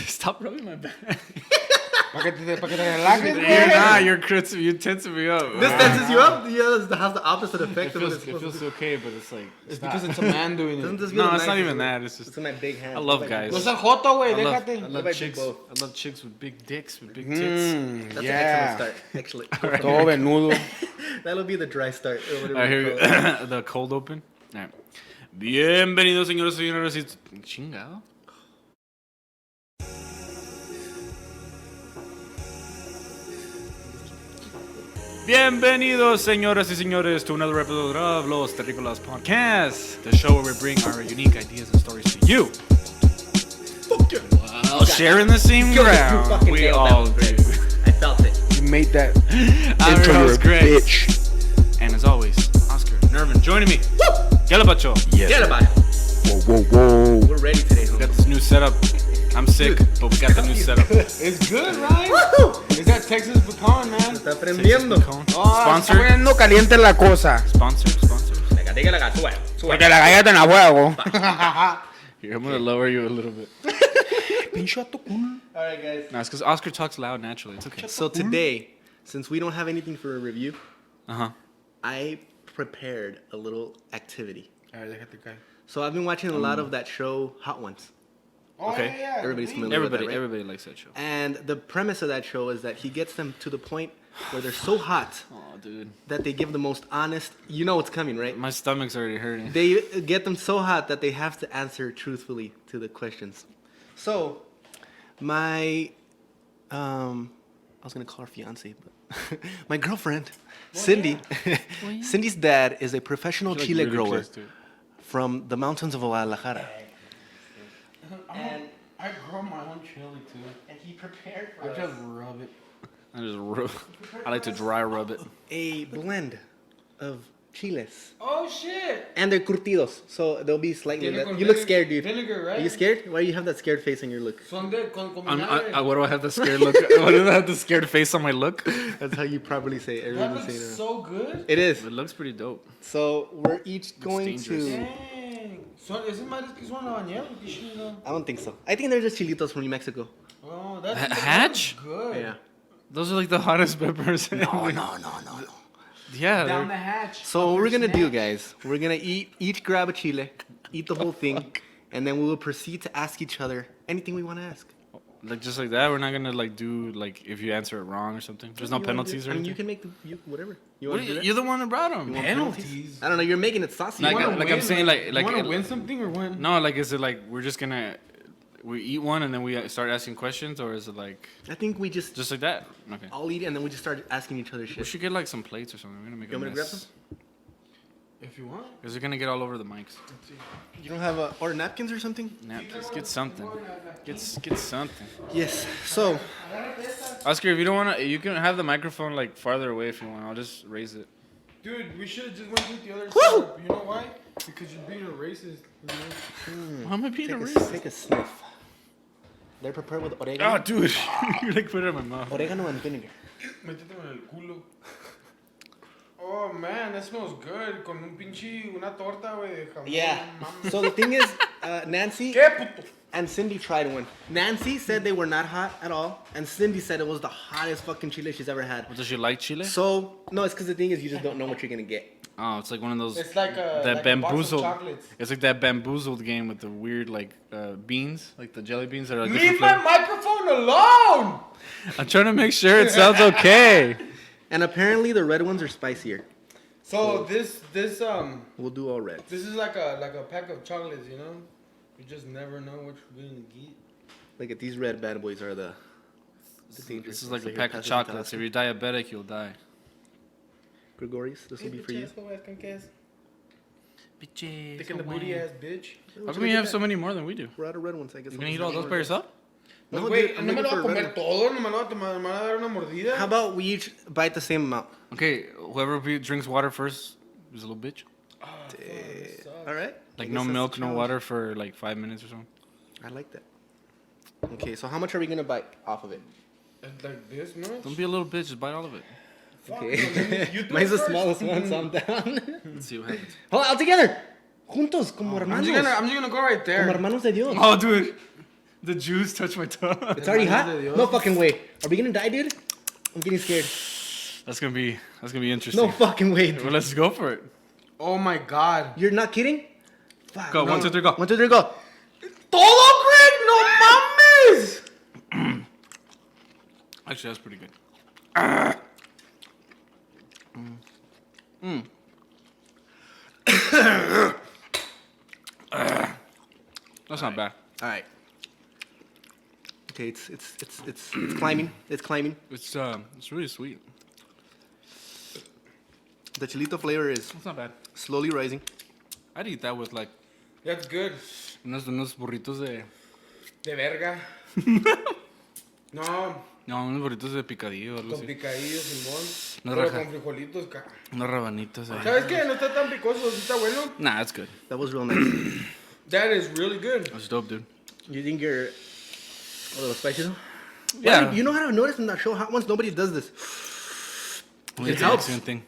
Stop rubbing my back. Pa' que te relajes, güey. You're tensing me up. This tenses you up? Yeah, it has the opposite effect of what it's It supposed to feels do. okay, but it's like... It's because it's a man doing Doesn't it. this feel No, nice? it's not even that. It's just... It's in my big hand. I love guys. No seas joto, güey. I Déjate. love I do chicks. both. I love chicks with big dicks, with big tits. That's Yeah. an excellent start. Actually, Todo venudo. that'll be the dry start. Or whatever All right, you here call it. we go. The cold open. All right. Bienvenidos, señores y señores. Chingado. Bienvenidos, señoras y señores, to another episode of Los Terricolas podcast, the show where we bring our unique ideas and stories to you. While sharing the same You ground, fucking we nailed all that, do. I felt it. You made that I'm intro your your host, Greg. bitch. And as always, Oscar, Nervin, joining me. Yalla Pacho. Yes. Get about it. Whoa, whoa, whoa. We're ready today, We homie. got this new setup. I'm sick, but we got the new setup. It's good, right? It's that Texas pecan, man. Está prendiendo. Oh, Sponsor. está poniendo caliente la cosa. Sponsor. La catica la sube. Porque la galleta en la fuego. Here, I'm gonna lower you a little bit. Pincho a tu culo. Alright, guys. No, it's because Oscar talks loud naturally. It's okay. So today, since we don't have anything for a review, Uh-huh. I prepared a little activity. A ver, déjate caer. So I've been watching a lot of that show, Hot Ones. Oh, Okay. yeah. Everybody's familiar with that, right? Everybody likes that show. And the premise of that show is that he gets them to the point where they're so hot Oh, dude. that they give the most honest. You know what's coming, right? My stomach's already hurting. They get them so hot that they have to answer truthfully to the questions. So, my, I was gonna call her fiance, but my girlfriend, Cindy, Cindy's dad is a professional You're, like, chile really grower close to it. from the mountains of Guadalajara. And I grow my own chili, too. and he prepared I just rub it. I just rub. I like to dry rub it. a blend of chiles. Oh, shit. And they're curtidos, so they'll be slightly. Tiene con You look vinegar- scared, dude. Vinegar, right? Are you scared? Why do you have that scared face on your look? Son de con vinagre. What do I have the scared look? What do I have the scared face on my look? That's how you probably say it. That Everyone looks say it. so good. It is. It looks pretty dope. So we're each going dangerous. to. Dang. Son, esas madres que son habanero, qué chido. I don't think so. I think they're just chilitos from New Mexico. Oh, that's Hatch? good. Yeah. Those are like the hottest peppers. No. Yeah. Down the they're- hatch. So what Upper we're gonna do, snatch. guys? We're gonna each grab a chile, eat the whole thing, and then we will proceed to ask each other anything we want to ask. Like just like that. We're not gonna like do like if you answer it wrong or something. There's no You wanna do- penalties or I mean, anything. you can make whatever. You What want are to do that? you're the one that brought them. Penalties. I don't know. You're making it saucy. Like- You wanna like win? I'm saying, like you want to it- win something or win? No, like is it like we're just gonna we eat one and then we start asking questions, or is it like I think we just just like that? Okay. I'll eat it and then we just start asking each other We shit. should get like some plates or something. We're gonna make You a want me to grab mess. If you want. Because they're gonna get all over the mics. You don't have or napkins or something? Napkins, get something. Get something. Yes. So Oscar, if you don't wanna, you can have the microphone like farther away if you want. I'll just raise it. Dude, we should have just went with the other side. You know why? Because you're being a racist. You know? Why am I being a take racist? take a sniff. They're prepared with oregano. Oh, dude, you like put it in my mouth. Oregano and vinegar. Métetelo en el culo. Oh man, that smells good. Con un pinche, una torta, güey, de jamón. Yeah. Mames. So the thing is, Nancy ¿Qué puto? and Cindy tried one. Nancy said they were not hot at all, and Cindy said it was the hottest fucking chile she's ever had. Does she like chile? So no, it's because the thing is, you just don't know what you're gonna get. Oh, it's like one of those. It's like a that like a box of bamboozled. chocolates. It's like that bamboozled game with the weird like beans, like the jelly beans that are like Leave different my flavors. microphone alone! I'm trying to make sure it sounds okay. And apparently the red ones are spicier. So this We'll do all reds. this is like a pack of chocolates, you know? You just never know what you're gonna get. Look at these red bad boys are the dangerous. This is like ones. a So here, pack pass of it to chocolates. Oscar. If you're diabetic, you'll die. Gregorius, this will be for you. Thick in the booty ass bitch. How come you have so many more than we do? We're out of red ones, I guess. You gonna eat all those by yourself? No, No, dude, wait, I'm no me looking lo voy a for a red comer todo, no me lo voy a tomar, me van a dar una mordida. How about we each bite the same amount? Okay, whoever drinks water first is a little bitch. All right. Like I no guess that's milk, the no challenge. water for like 5 minutes or something. I like that. Okay, so how much are we gonna bite off of it? It's like this much? Don't be a little bitch, just bite all of it. Fuck, Okay. you do Mine's the it first. smallest one, so I'm down. Let's see what happens. Hold on, all together. Juntos, como I'm hermanos. just gonna go right Como there. hermanos de Dios. Oh, dude. The juice touched my tongue. It's already hot? No fucking way. Are we gonna die, dude? I'm getting scared. That's gonna be interesting. No fucking way, dude. Well, let's go for it. Oh my god. You're not kidding? Fuck. Go, 1, 2, 3, go. 1, 2, 3, go. Todo, Greg! No mames! Actually, that's pretty good. That's not bad. All right. Okay, it's climbing. It's climbing. It's really sweet. The chilito flavor is It's not bad. slowly rising. I'd eat that with like That's good. unos burritos de De verga. No, unos burritos de picadillo o algo con así. picadillo, Simón. No Pero raja. con frijolitos, Unos rabanitos ahí. ¿Sabes qué? No está tan picoso, sí está bueno. Nah, that's good. That was real nice. That is really good. That's dope, dude. You think you're a little spicy though? Yeah. Why, you know how to notice in that show hot ones? Nobody does this. It helps. Same thing.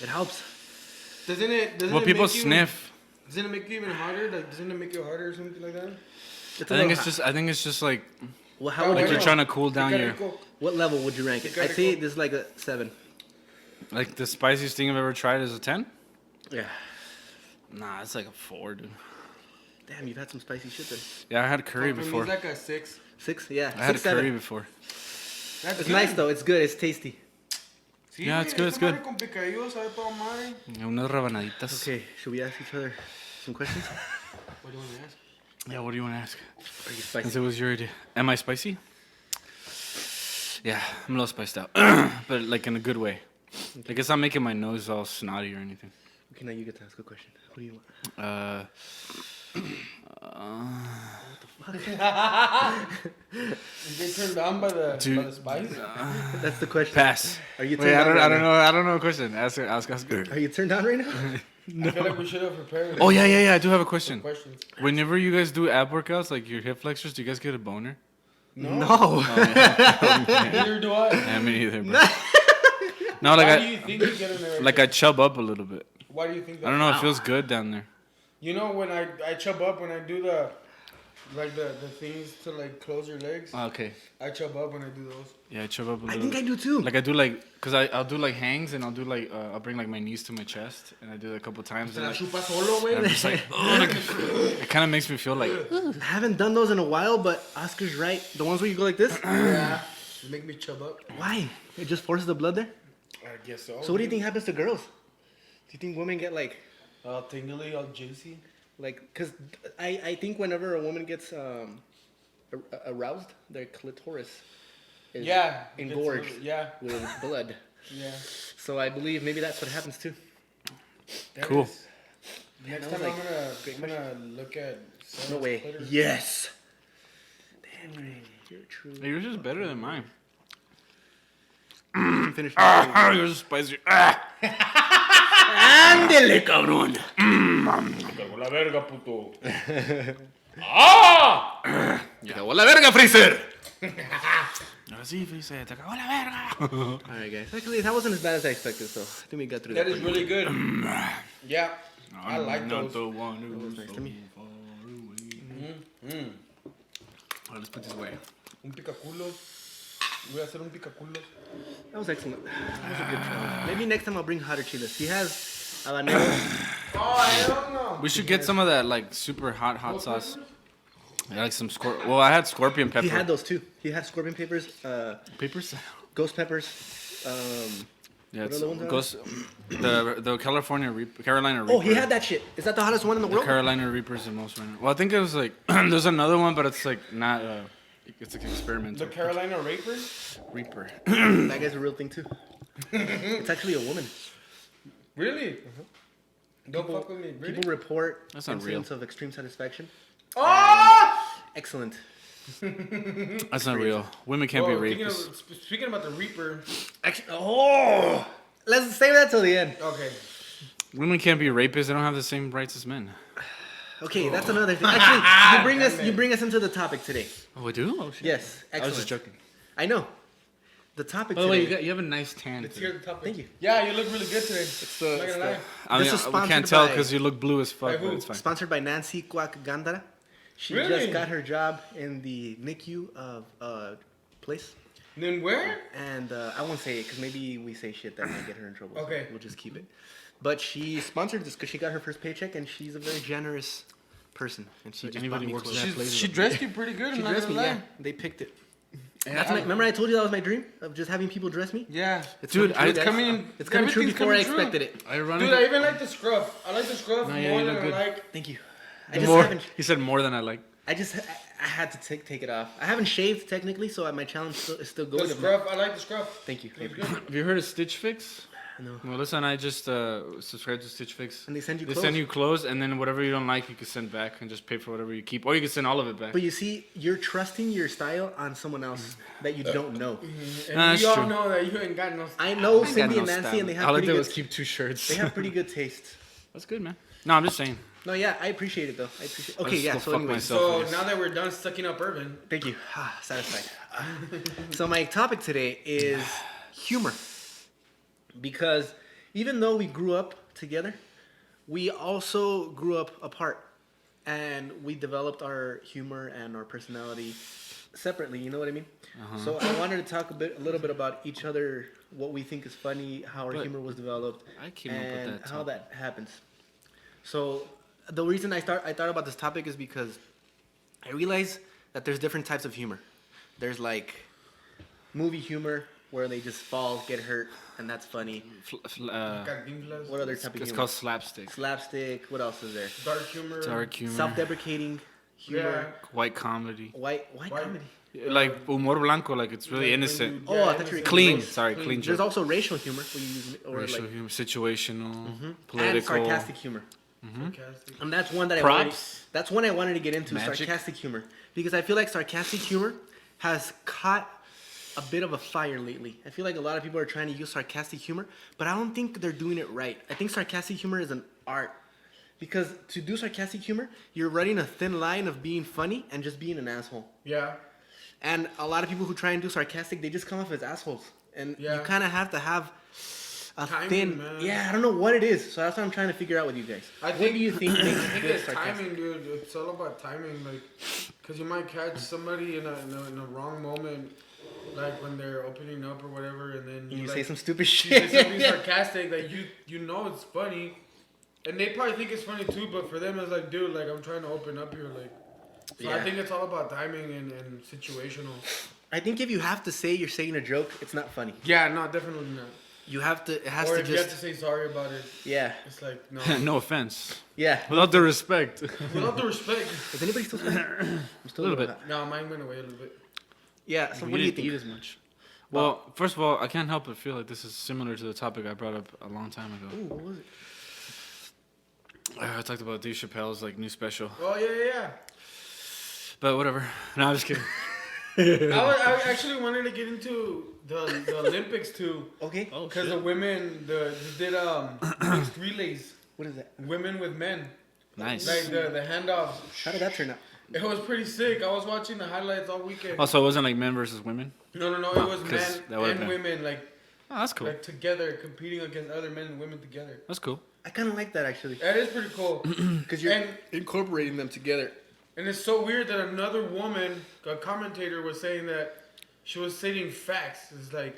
It helps. Doesn't it Well, people make you, sniff. Doesn't it make you even harder? Like, doesn't it make you harder or something like that? It's a I little think hot. it's just like Well, how Oh, would like you you're bueno. trying to cool down your Rico. What level would you rank it? Pica I'd say rico. this is like a 7. like the spiciest thing I've ever tried is a 10. Yeah. Nah, it's like a 4, dude. Damn, you've had some spicy shit then. Yeah, I had curry For me, before. it's like a 6. 6? Yeah. I had 6, curry 7. before. That's It's good. nice though. It's good. It's tasty. Sí, Yeah, güey, it's good, it's esta madre good. Con picadillo, sabe toda madre. Unas rabanaditas. Okay, should we ask each other some questions? What do you want to ask? Yeah, what do you want to ask? Are you Since spicy? it was your idea. Am I spicy? Yeah, I'm a little spiced out. But like in a good way. Like it's not making my nose all snotty or anything. Okay, now you get to ask a question. What do you want? You get turned down by the Dude. spice? That's the question. Pass. Are you Wait, turned I on don't, right I don't now? know. I don't know a question. Ask. Are you turned on right now? I feel like we should have prepared Oh yeah. I do have a question. questions. Whenever you guys do ab workouts, like your hip flexors, do you guys get a boner? No. Neither do I. Yeah, me neither. Bro. No, Why like do you think you get an erection? I chub up a little bit. Why do you think that? I don't know. It feels good down there. You know when I chub up when I do the things to like close your legs. Okay. I chub up when I do those. Yeah, I chub up a I little. think I do too. Like I do cause I'll do like hangs and I'll do like I'll bring like my knees to my chest and I do it a couple times Se and la like, chupa solo, I'm güey. just like, oh, like it kind of makes me feel like I haven't done those in a while, but Oscar's right. The ones where you go like this? Yeah. Make me chub up. Why? It just forces the blood there? I guess so. So what do you think happens to girls? Do you think women get like, All tingly, all juicy. because I think whenever a woman gets aroused, their clitoris is Yeah. it gets a engorged little- Yeah. with blood. Yeah. So I believe maybe that's what happens too. That Cool. is- Next that was time like I'm gonna look at. No Sarah's way. clitoris. Yes. Damn, Greg, you're true. yours is better than mine. Finish. Yours is spicy. Ándele, cabrón. Cagó la verga, puto. Te cagó la verga, Freezer. Ahora sí, Freezer, te cagó la verga. All right, guys. Actually, that wasn't as bad as I expected, so I think we got through That that. is really good. Yeah. I like Not those. the one who's nice so to me. far away. Alright, let's put this away. Un picaculos. Voy a hacer un picaculos. That was excellent. That was a good challenge. Maybe next time I'll bring hotter chiles. He has habanero. Oh, hell no. We should get some of that like super hot sauce. I like some Well, I had scorpion pepper. He had those too. He had scorpion peppers, Peppers. ghost peppers. Yeah, What it's other ones are goes the Carolina Reaper. Oh, he had that shit. Is that the hottest one in the The world? Carolina Reaper is the most right now. Well, I think it was like there's another one, but it's like not. It's like experimental. The Carolina Reaper? Reaper. That guy's a real thing too. It's actually a woman. Really? Don't fuck with me. Really? People report That's not incidents of extreme satisfaction. Oh! Excellent. That's not real. Women can't be rapists. Speaking about the Reaper. Actually, oh, let's save that till the end. Okay. Women can't be rapists. They don't have the same rights as men. Okay, that's another thing. Actually, you bring us into the topic today. Oh, we do? Oh, shit. Yes, I excellent. was just joking. I know. The topic By the today. way, you have a nice tan. Let's today. hear the topic. Thank you. Yeah, you look really good today. It's not gonna lie. I This mean, is we can't sponsored tell by- because you look blue as fuck, By but who? it's fine. Sponsored by Nancy Kwak Gandara. She Really? just got her job in the NICU of place. Then where? And I won't say it because maybe we say shit that might get her in trouble. so Okay. we'll just keep it. But she sponsored this because she got her first paycheck, and she's a very generous person. And she Like just anybody bought me works clothes. that place. She dressed you pretty good. She I'm not dressed me, gonna yeah. lie. They picked it. Yeah, That's remember I told you that was my dream of just having people dress me? Yeah. It's Dude, coming true, it's guys. coming- It's coming true everything's before I coming true. expected it. Ironic. Dude, I even like the scruff. I like the scruff No, yeah, more you than look I good. like. Thank you. I The just more, haven't. he said more than I like. I had to take it off. I haven't shaved technically, so my challenge is still The going. scruff. I like the scruff. Thank you. I It's appreciate good. Have you heard of Stitch Fix? it. No. Melissa and I just subscribed to Stitch Fix. And they send you They clothes. send you clothes, and then whatever you don't like, you can send back and just pay for whatever you keep, or you can send all of it back. But you see, you're trusting your style on someone else that you don't know. And Nah, we that's all true. know that you ain't got no. I know I got Cindy no and Nancy, style. and they have all I pretty did good. was keep 2 shirts. They have pretty good taste. That's good, man. No, I'm just saying. No, yeah, I appreciate it though. I appreciate. Okay, just yeah. go So fuck anyway, myself. So Yes. now that we're done sucking up Urban, thank you. Satisfied. So my topic today is humor, because even though we grew up together, we also grew up apart, and we developed our humor and our personality separately. You know what I mean? So I wanted to talk a little bit about each other, what we think is funny, how our But humor was developed, I came up with and that how topic. that happens. So the reason I thought about this topic is because I realize that there's different types of humor. There's like movie humor where they just fall, get hurt, and that's funny. Cantinflas, What other type of It's humor? called slapstick. Slapstick. What else is there? dark humor. Dark humor. Self-deprecating humor. White comedy. White White- comedy. Like humor blanco, like it's really Like when innocent. you- Oh, yeah, I thought you were innocent. Clean. racial- Sorry, clean There's joke. also racial humor, where you use, or Racial like humor, situational, and political. sarcastic humor. Sarcastic. And that's one that Props. that's one I wanted to get into, Magic. sarcastic humor, because I feel like sarcastic humor has caught a bit of a fire lately. I feel like a lot of people are trying to use sarcastic humor, but I don't think they're doing it right. I think sarcastic humor is an art, because to do sarcastic humor, you're running a thin line of being funny and just being an asshole. Yeah. And a lot of people who try and do sarcastic, they just come off as assholes, and Yeah. you kind of have to have a Timing, thin. man. Yeah, I don't know what it is, so that's what I'm trying to figure out with you guys. I What think- do you think I makes think good it's sarcastic? timing, dude. It's all about timing, like, cause you might catch somebody in a wrong moment, like when they're opening up or whatever, and then You like, say some stupid you shit. say something sarcastic that you know it's funny, and they probably think it's funny too, but for them it's like, dude, like I'm trying to open up here, like. So I Yeah. think it's all about timing and situational. I think if you have to say you're saying a joke, it's not funny. Yeah, no, definitely not. You have to. It has Or to if you have just. to say sorry about it, Yeah. it's like no. No offense. Yeah. Without the respect. Without the respect. Is anybody still sweating? I'm still A little bit. hot. No, mine went away a little bit. Yeah. So We what do you didn't eat think? as much. Well, first of all, I can't help but feel like this is similar to the topic I brought up a long time ago. Ooh, what was it? I talked about Dave Chappelle's like new special, Oh yeah. but whatever. No, I'm just kidding. I actually wanted to get into the Olympics too, Okay. Oh, because the women they did mixed relays, What is that? women with men, Nice. like the handoffs. How did that turn out? It was pretty sick. I was watching the highlights all weekend. Also, it wasn't like men versus women. No, it was 'Cause men that would've and been- women like Oh, that's cool. like together competing against other men and women together. That's cool. I kind of like that actually, That is pretty cool. because you're And- incorporating them together. And it's so weird that another woman, a commentator, was saying that she was stating facts. It's like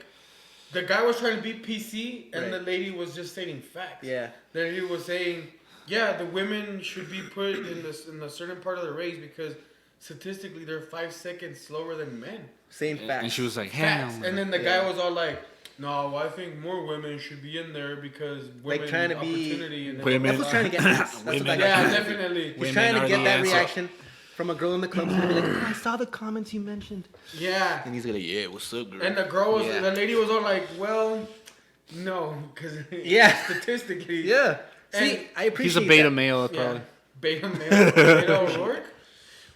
the guy was trying to be PC, and Right. the lady was just stating facts. Yeah. That he was saying, yeah, the women should be put in a certain part of the race because statistically they're 5 seconds slower than men. Same facts. And she was like, hell Facts. no. And then the Yeah. guy was all like, no, I think more women should be in there because women trying to be- opportunity and Women. That's what's trying to get. That's what Women. that Yeah, guy. definitely. He's Women trying to are get the that answer. reaction from a girl in the club. She's gonna be like, oh, I saw the comments you mentioned. Yeah. And he's gonna, yeah, what's up, girl? And the girl was, Yeah. the lady was all like, well, no, because Yeah. statistically, Yeah. See, And I appreciate He's a beta that. male, yeah, probably. beta male, beta O'Rourke.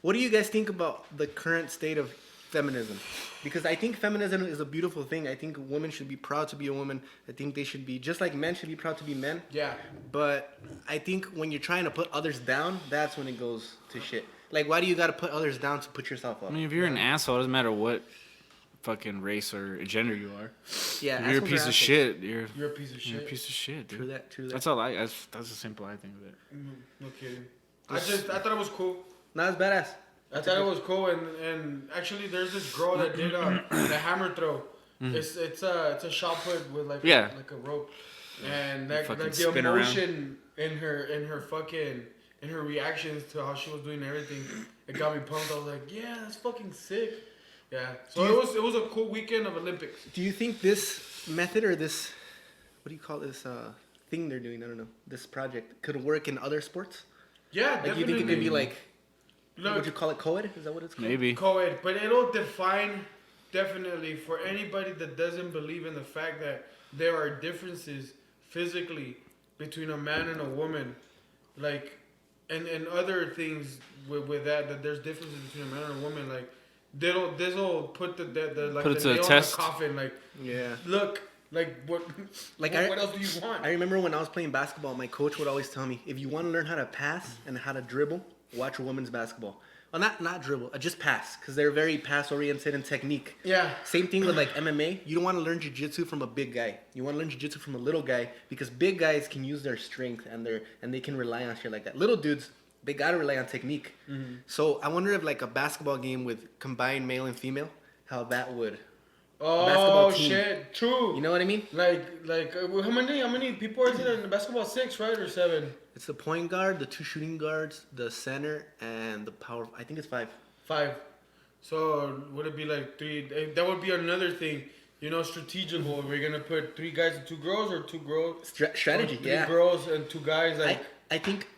What do you guys think about the current state of feminism? Because I think feminism is a beautiful thing. I think women should be proud to be a woman. I think they should be, just like men should be proud to be men. Yeah, But I think when you're trying to put others down, that's when it goes to shit. Like, why do you gotta put others down to put yourself up? I mean, if you're an asshole, it doesn't matter what fucking race or gender you are. Yeah, If you're a assholes are piece of assholes. shit. you're a piece of You're a shit. piece of shit, dude. True that, true that. That's all that's the simple I think of it. No kidding. I thought it was cool. Not as badass. I thought it was cool, and actually, there's this girl that did the hammer throw. It's a shot put with like a rope, and that like the emotion in her reactions to how she was doing everything, it got me pumped. I was like, yeah, that's fucking sick. Yeah. So it was a cool weekend of Olympics. Do you think this method or this, what do you call this thing they're doing? I don't know. This project could work in other sports. Yeah, like definitely. You think it could be like, look, would you call it co-ed? Is that what it's called? Maybe co-ed, but it'll define definitely for anybody that doesn't believe in the fact that there are differences physically between a man and a woman, like, and other things with that there's differences between a man and a woman, like. This'll put the like put it the to nail a test. in the coffin. Like, yeah. Look, like what else do you want? I remember when I was playing basketball, my coach would always tell me, if you want to learn how to pass and how to dribble, watch women's basketball. Well, not dribble, just pass, because they're very pass oriented and technique. Yeah. Same thing with like MMA. You don't want to learn jiu-jitsu from a big guy. You want to learn jiu-jitsu from a little guy, because big guys can use their strength and they can rely on shit like that. Little dudes, they gotta rely on technique. Mm-hmm. So I wonder if like a basketball game with combined male and female, how that would. Oh shit! True. You know what I mean? Like how many people is it in the basketball? 6, right, or 7? It's the point guard, the 2 shooting guards, the center, and the power. I think it's 5. 5. So would it be like 3? That would be another thing. You know, strategical. We're gonna put 3 guys and 2 girls, or 2 girls. Strategy. 3 girls and 2 guys. Like I think.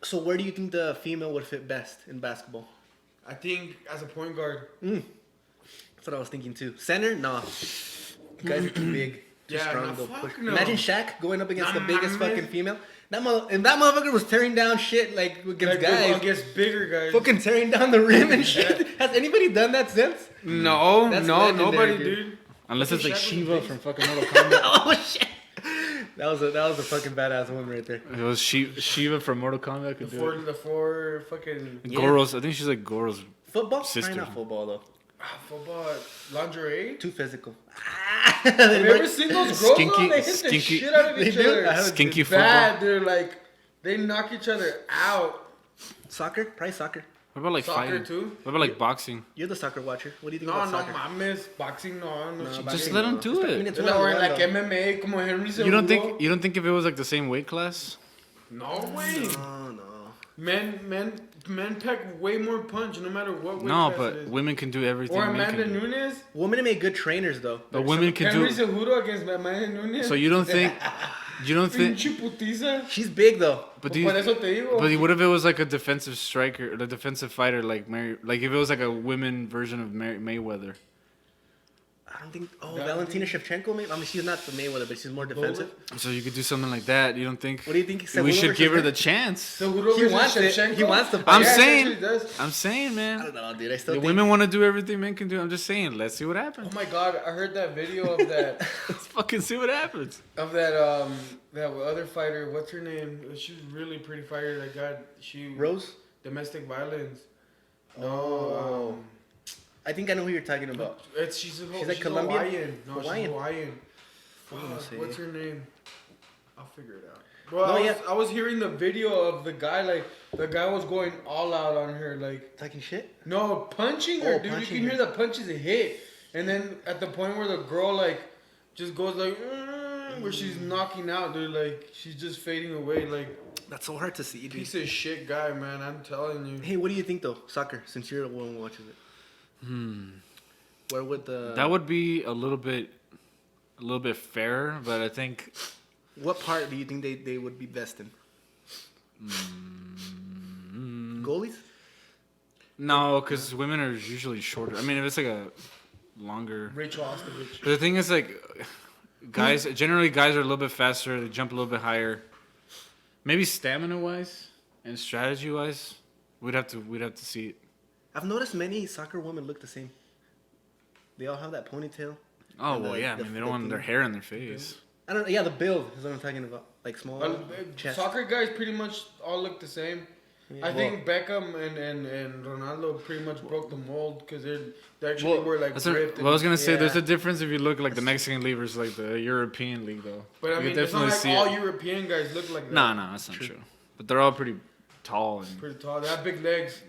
So where do you think the female would fit best in basketball? I think as a point guard. That's what I was thinking too. Center? Nah. You guys are too big. Too strong to push. No. Imagine Shaq going up against the biggest fucking female. That motherfucker was tearing down shit like against guys. Against bigger guys. Fucking tearing down the rim and shit. Has anybody done that since? No, nobody, dude. Unless it's like Shiva from fucking Mortal Kombat. Oh shit. That was a fucking badass one right there. It was Shiva from Mortal Kombat. The four fucking Goro's. I think she's like Goro's football. sister. Not football though. Football, lingerie. Too physical. Have you ever seen those girls? They hit the shit out of each other. Skinky football. Bad. They're like, they knock each other out. Soccer? Probably soccer. What about like soccer fighting? too? What about like boxing? You're the soccer watcher. What do you think about soccer? No, mames. Boxing, no. Just let them do it. Or like MMA, como Henry Cejudo. You don't think if it was like the same weight class? No way. No. Men pack way more punch no matter what weight No, class but it is. women can do everything. Or Amanda Nunes. Women make good trainers though. But women can do. Henry Cejudo against Amanda Nunes. So you don't think? Pinche putiza. She's big though. But Por eso te digo. But what if it was like a defensive striker, or a defensive fighter, like like if it was like a women version of Mayweather? I don't think. Oh, Valentina Shevchenko. Maybe. I mean, she's not the Mayweather, but she's more defensive. So you could do something like that. You don't think? What do you think? We should give her the chance. He wants it. He wants to fight. I'm saying, man. I don't know, dude. I still the think women want to do everything men can do. I'm just saying. Let's see what happens. Oh my god, I heard that video of that. Let's fucking see what happens. Of that that other fighter. What's her name? She's really pretty fighter. That got Rose. Domestic violence. No. I think I know who you're talking about. She's like Colombian? Hawaiian. No, Hawaiian. She's Hawaiian. What's her name? I'll figure it out. Well, I was hearing the video of the guy, like, the guy was going all out on her, like... Talking shit? No, punching her, dude. Punching you can hear the punches hit. And then at the point where the girl, like, just goes, like... where she's knocking out, dude. Like, she's just fading away, like... That's so hard to see, dude. Piece of shit guy, man. I'm telling you. Hey, what do you think, though? Soccer, since you're the one who watches it. Where would that would be a little bit fairer, but I think what part do you think they would be best in? Goalies? No, because women are usually shorter. I mean, if it's like a longer. Rachel Ostovich. But the thing is, like, guys are a little bit faster. They jump a little bit higher. Maybe stamina wise and strategy wise, we'd have to see it. I've noticed many soccer women look the same. They all have that ponytail. Oh, well, yeah. I mean, they don't want their hair in their face. I don't know. Yeah, the build is what I'm talking about. Like small chest. Soccer guys pretty much all look the same. Yeah. I think Beckham and Ronaldo pretty much broke the mold because they actually were like ripped. I was going to say, there's a difference if you look like the Mexican league versus like the European league, though. But I mean, it's not like all European guys look like that. No, that's not true. But they're all pretty tall and pretty tall. They have big legs.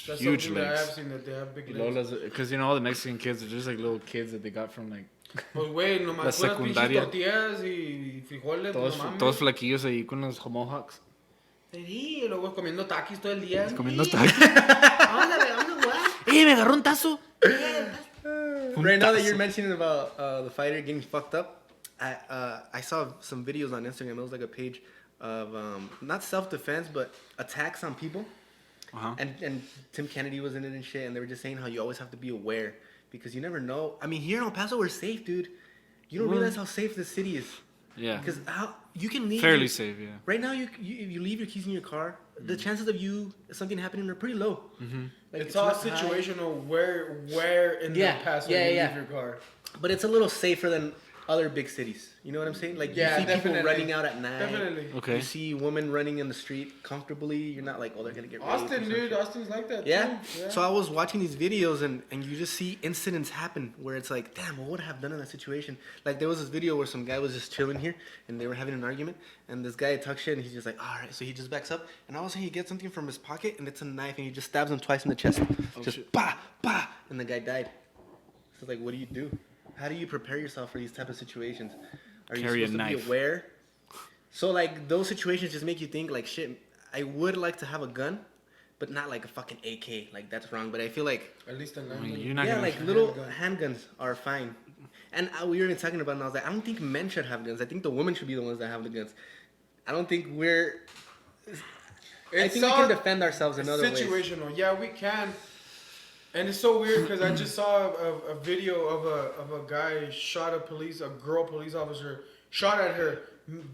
That's huge something legs. that I have seen, that they have big legs. Because all the Mexican kids are just like little kids that they got from like. Pues güey, La nomás puras pinches secundaria. tortillas y frijoles, Todos, no mames. todos flaquillos ahí con los mohawks. Sí, y luego comiendo taquis todo el día. Comiendo taquis. Ándale, güey. Me agarró un tazo. Right now that you're mentioning about the fighter getting fucked up, I saw some videos on Instagram. It was like a page of not self-defense but attacks on people. Uh-huh. And Tim Kennedy was in it and shit, and they were just saying how you always have to be aware because you never know. I mean, here in El Paso we're safe, dude. You don't realize how safe the city is. Yeah. Because how you can leave fairly safe, yeah. right now. If you leave your keys in your car, the chances of something happening are pretty low. Mm-hmm. Like, it's all not situational. Where in the past you leave your car. But it's a little safer than other big cities. You know what I'm saying? Like you see people running out at night. Definitely. Okay. You see women running in the street comfortably. You're not like, oh, they're gonna get raped Austin, or some dude. shit. Austin's like that. Yeah? Too. Yeah. So I was watching these videos and you just see incidents happen where it's like, damn, what would I have done in that situation? Like there was this video where some guy was just chilling here and they were having an argument and this guy talks shit and he's just like, all right. So he just backs up and all of a sudden he gets something from his pocket and it's a knife and he just stabs him twice in the chest. Just shit. bah, bah, and the guy died. So like, what do you do? How do you prepare yourself for these type of situations? Are you Carry a supposed to knife. be aware? So like those situations just make you think like, shit, I would like to have a gun, but not like a fucking AK. Like that's wrong. But I feel like At least a I mean, you're not yeah, gonna. like little handguns are fine. And we were even talking about it and I was like, I don't think men should have guns. I think the women should be the ones that have the guns. I don't think we're I think we can defend ourselves in other ways. Situational. Yeah, we can. And it's so weird because I just saw a video of a guy shot a girl police officer, shot at her,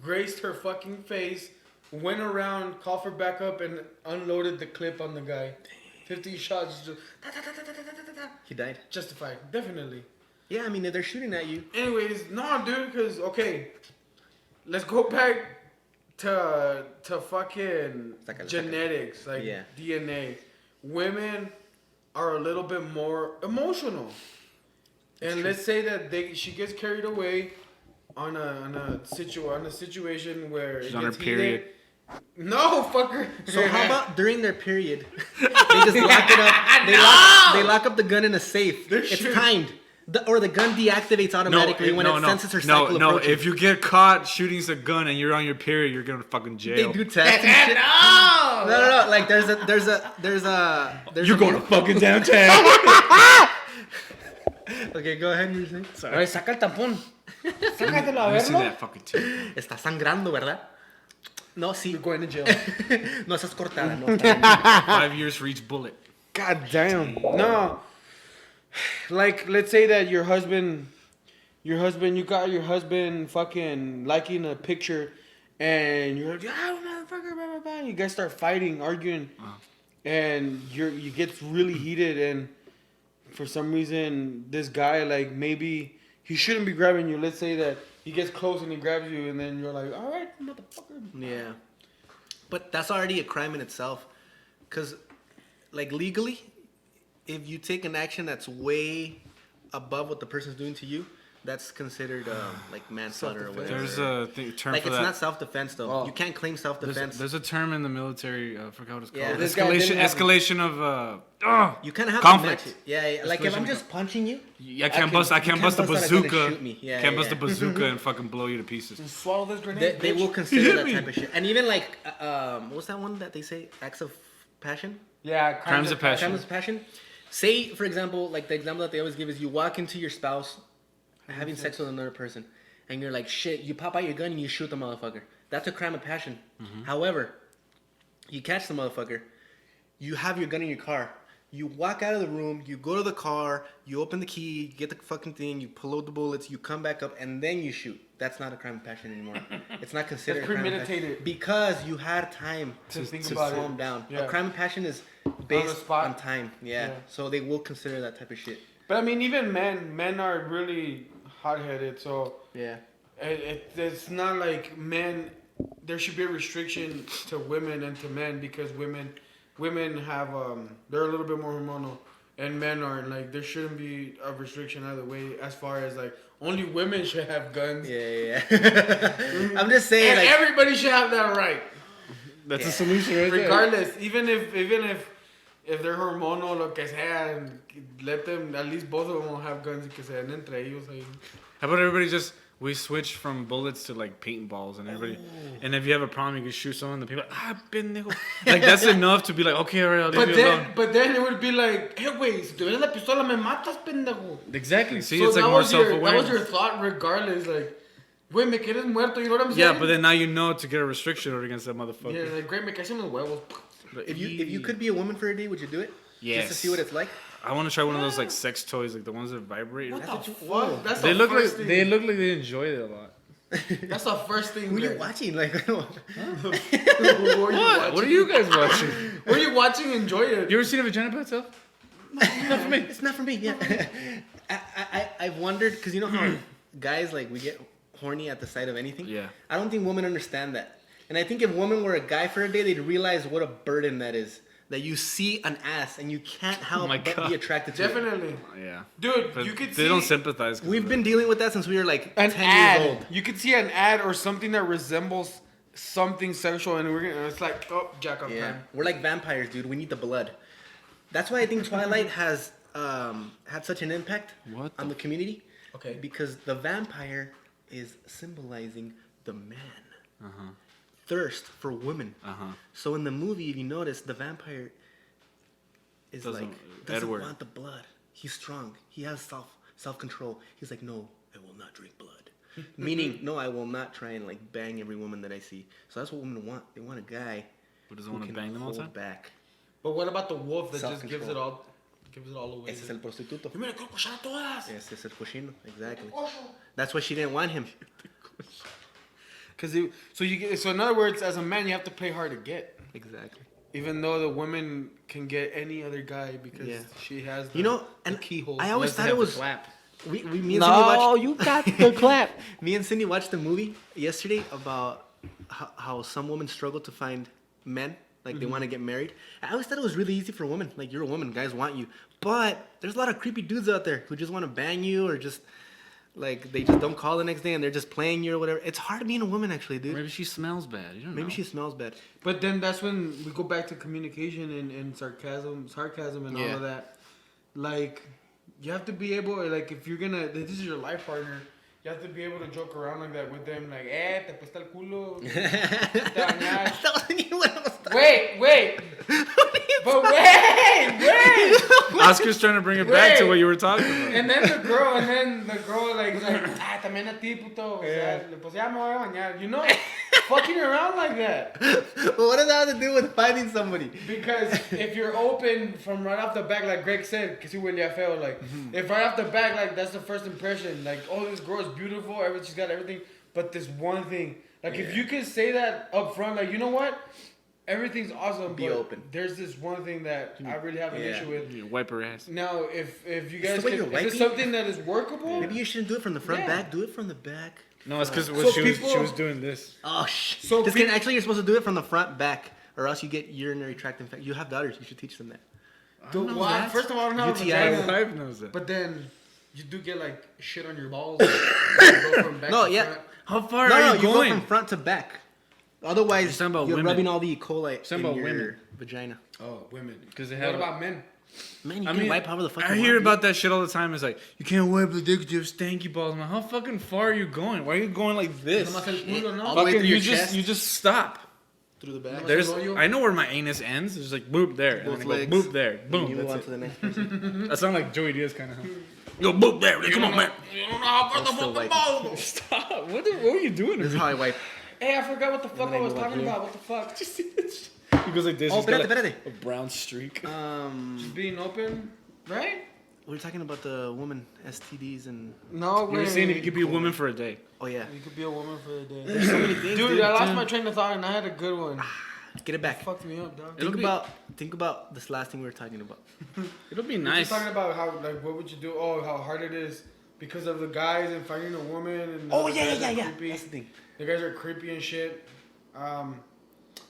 grazed her fucking face, went around, called for backup, and unloaded the clip on the guy. 50 shots. Just, He died. justified. Definitely. Yeah, I mean if they're shooting at you. Anyways, no, dude, because, okay, let's go back to fucking genetics, like Yeah. DNA. Women are a little bit more emotional. And let's say that she gets carried away on a situation where She's it on her gets period. heated. No, fucker. So how about during their period, they just lock it up. They lock up the gun in a safe. It's timed. Or the gun deactivates automatically when it senses her cycle approaching. If you get caught shooting a gun and you're on your period, you're going to fucking jail. They do tests and shit. No. Like there's a. You're going to fucking downtown. Okay, go ahead. You're saying. Ay, saca el tampón. Sácatelo a Let me see verlo. that fucking too. Está sangrando, ¿verdad? No, sí. You're going to jail. No, estás cortada. No, está bien. 5 years for each bullet. God damn. No. Like, let's say that you got your husband fucking liking a picture and you're like, motherfucker, blah, blah, blah. You guys start fighting, arguing, and you get really heated, and for some reason, this guy, like, maybe he shouldn't be grabbing you. Let's say that he gets close and he grabs you, and then you're like, all right, motherfucker. Yeah. But that's already a crime in itself. Because, like, legally, if you take an action that's way above what the person's doing to you, that's considered like manslaughter or whatever. There's a term like for it's that. not self-defense though. Oh. You can't claim self-defense. There's a term in the military. I forgot what it's called. Yeah. This guy didn't have Escalation of you kind of have conflict. to match it. Yeah. Like if I'm just punching you, I can't bust a bazooka. Shoot me. Yeah, Can't bust a bazooka and fucking blow you to pieces. Swallow this grenade. They bitch. will consider hit that me. type of shit. And even like what's that one that they say? Acts of passion. Yeah, Crimes of passion. Crimes of passion. Say, for example, like the example that they always give is you walk into your spouse having sex with another person, and you're like, shit, you pop out your gun and you shoot the motherfucker. That's a crime of passion. However, you catch the motherfucker, you have your gun in your car, you walk out of the room, you go to the car, you open the key, you get the fucking thing, you pull out the bullets, you come back up, and then you shoot. That's not a crime of passion anymore. It's not considered That's a crime of passion. premeditated. Because you had time To think to about calm it. down. Yeah. A crime of passion is the based spot. on time. Yeah. Yeah. So they will consider that type of shit. But I mean, even men are really hot-headed, so Yeah. it's not like men. There should be a restriction to women and to men because women have they're a little bit more hormonal and men aren't. Like there shouldn't be a restriction either way as far as like only women should have guns. Yeah. I'm just saying, And like, everybody should have that right. That's a solution right Regardless, even if they're hormonal lo que sea, and let them, at least both of them will have guns y que se den entre ellos ahí. How about everybody just, we switch from bullets to like paintballs and everybody, and if you have a problem, you can shoot someone, the people are like, pendejo. Like that's enough to be like, okay, alright, I'll leave you alone. But then it would be like, hey, wait, si tuvieras la pistola, me matas, pendejo. Exactly. See, so it's like more self-awareness. That was your thought regardless, like, wait, me quieres muerto, you know what I'm saying? Yeah, but then now you know to get a restriction order against that motherfucker. Yeah, like, great, me caes en los huevos. If you could be a woman for a day, would you do it? Yes. Just to see what it's like? I want to try one of those like sex toys, like the ones that vibrate. What the fuck? That's they the look first like thing. they look like they enjoy it a lot. That's the first thing. Who are you watching? Like, What are you guys watching? What are you watching? Enjoy it. You ever seen a vagina by itself? not for me. It's not for me. Yeah. I've wondered because you know how guys like we get horny at the sight of anything. Yeah. I don't think women understand that, and I think if women were a guy for a day, they'd realize what a burden that is. That you see an ass and you can't help but be attracted to Definitely. it. Yeah. Dude, But you could they see... don't sympathize. We've been dealing with that since we were like an 10 ad. years old. You could see an ad or something that resembles something sexual, and it's like, oh, jack off time. We're like vampires, dude. We need the blood. That's why I think Twilight has had such an impact on the community. Okay. Because the vampire is symbolizing the man. Uh-huh. Thirst for women. Uh-huh. So in the movie, if you notice, the vampire is doesn't want the blood. He's strong. He has self-control. He's like, no, I will not drink blood. Meaning, no, I will not try and like bang every woman that I see. So that's what women want. They want a guy who doesn't want to bang them all the time. Back. But what about the wolf that just gives it all away? Ese es el prostituto. Yo me la quiero cochar a todas. Ese es el cochino. Exactly. That's why she didn't want him. So in other words, as a man, you have to play hard to get. Exactly. Even though the woman can get any other guy because she has the keyhole. I always thought it was clap. Me and Cindy watched, you got the clap. Me and Cindy watched the movie yesterday about how some women struggle to find men. Like, they want to get married. I always thought it was really easy for women. Like, you're a woman, guys want you. But there's a lot of creepy dudes out there who just want to bang you or just, like, they just don't call the next day and they're just playing you or whatever. It's hard being a woman, actually, dude. Maybe she smells bad. You don't know. Maybe she smells bad. But then that's when we go back to communication and sarcasm and all of that. Like, you have to be able, like, if you're gonna, this is your life partner, you have to be able to joke around like that with them. Like, te apesta el culo. Wait. But wait. Oscar's trying to bring it back to what you were talking about. And then the girl, like, también a ti, puto. O sea, pues ya me voy a bañar. You know, fucking around like that. What does that have to do with finding somebody? Because if you're open from right off the back, like Greg said, que si huele feo, like, if right off the back, like, that's the first impression. Like, oh, this girl is beautiful, she's got everything, but this one thing. Like, if you can say that up front, like, you know what? Everything's awesome, Be open. There's this one thing that I really have an issue with. You wipe her ass. Now, if you guys can, is this something that is workable? Maybe you shouldn't do it from the front back. Do it from the back. No, it's because she was doing this. Oh, shit. So actually, you're supposed to do it from the front back, or else you get urinary tract infection. You have daughters. You should teach them that. First of all, I don't know UTI. vagina, My wife knows that. but then you do get like shit on your balls. You go from back to front. How far are you go going? from front to back. Otherwise, You're you're rubbing all the E. coli in your women. vagina. Oh, women. Because What about men? Man, you can wipe however the fuck you I want. hear about that shit all the time. It's like, you can't wipe the dick because you have stanky balls. I'm like, how fucking far are you going? Why are you going like this? Nomás el culo, ¿no? All the way through your you chest. just stop. Through the back. I know where my anus ends. There's like boop there, Both and then I legs. go boop there, boom. You move on That's to it. the next person. That sounds like Joey Diaz kind of. Go boop there. Come on, man. You don't know how far the still fucking wiping. balls. Stop. What were you doing? This is how I wipe. Hey, I forgot what the fuck I was move on talking here. about. What the fuck? He goes like this. Oh, He's got espérate. a brown streak. Just being open, right? We're talking about the woman STDs and. No, You were saying you could be a woman for a day. Oh yeah. You could be a woman for a day. There's so many things. Dude, I lost my train of thought and I had a good one. Get it back. Fucked me up, dog. Think about this last thing we were talking about. It'll be We're nice. just talking about how, like, what would you do? Oh, how hard it is because of the guys and finding a woman. And Oh the yeah. guys are creepy. That's the thing. The guys are creepy and shit.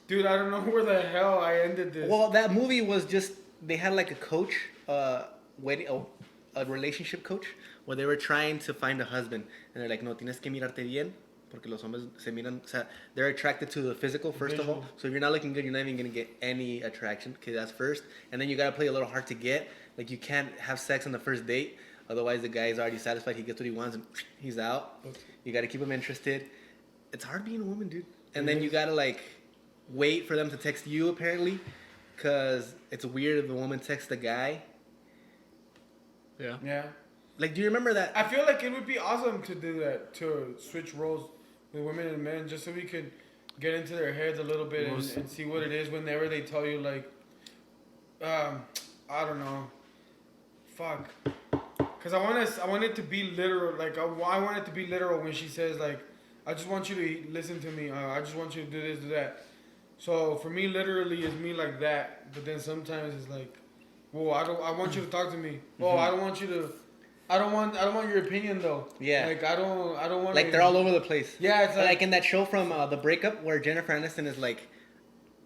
Dude, I don't know where the hell I ended this. Well, that movie was just they had like a coach, a relationship coach, where they were trying to find a husband, and they're like, no, tienes que mirarte bien Porque los hombres se miran, o sea, they're attracted to the physical first of all. So if you're not looking good, you're not even gonna get any attraction. Okay, that's first. And then you gotta play a little hard to get. Like you can't have sex on the first date, otherwise the guy is already satisfied. He gets what he wants and he's out. You gotta keep him interested. It's hard being a woman, dude. And then you gotta like wait for them to text you apparently, cause it's weird if the woman texts the guy. Yeah. Yeah. Like, do you remember that? I feel like it would be awesome to do that, to switch roles with women and men, just so we could get into their heads a little bit and see what it is whenever they tell you, like, I don't know, fuck. Because I want it to be literal, like, I want it to be literal when she says, like, I just want you to listen to me, I just want you to do this, do that. So, for me, literally, it's me like that, but then sometimes it's like, well, I want you to talk to me. Well, I don't want you to... I don't want your opinion though. Yeah. Like I don't want. Like they're all over the place. Yeah, it's like in that show from The Breakup where Jennifer Aniston is like,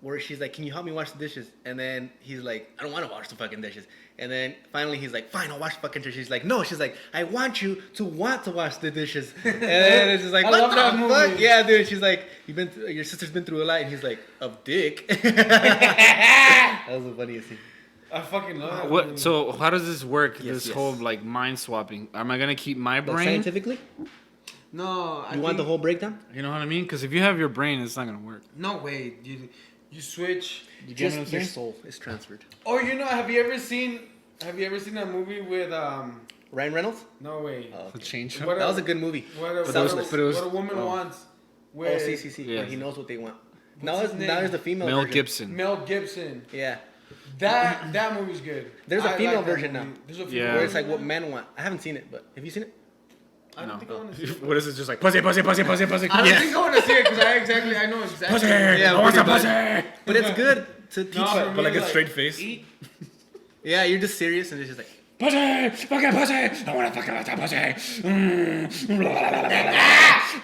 where she's like, "Can you help me wash the dishes?" And then he's like, "I don't want to wash the fucking dishes." And then finally he's like, "Fine, I'll wash the fucking dishes." She's like, "No," she's like, "I want you to want to wash the dishes." And then it's just like, I what love the that fuck? movie. Yeah, dude. She's like, your sister's been through a lot, and he's like, "Of dick." That was the funniest scene. I fucking love that. What? movie. So how does this work? Yes, This whole like mind swapping. Am I gonna keep my Like, brain? scientifically, No, you want the whole breakdown? You know what I mean? Because if you have your brain, it's not gonna work. No way, you switch. You get Just what I'm your saying? soul is transferred. Or have you ever seen that movie with Ryan Reynolds? No way. Oh, The okay. change. What That was a good movie. What But that was- what but it was- a woman oh. wants. Oh, With CCC. Yeah. Where he knows what they want. What's Now his name? there's the female Mel version. Gibson. Mel Gibson. Yeah. That movie's good. There's a I female like that version movie. now. There's a female Yeah. Where it's version like what now? men want. I haven't seen it, but have you seen it? I don't think I want to see it. What is it? Just like pussy, pussy, pussy, pussy, pussy. I don't think I want to see it because I know exactly. Pussy. Yeah, I want some pretty pussy. But it's good to teach. No, for But me, like a it's straight face. Eat. Yeah, you're just serious and it's just like. Pussy, fucking pussy. I want to fucking with that pussy.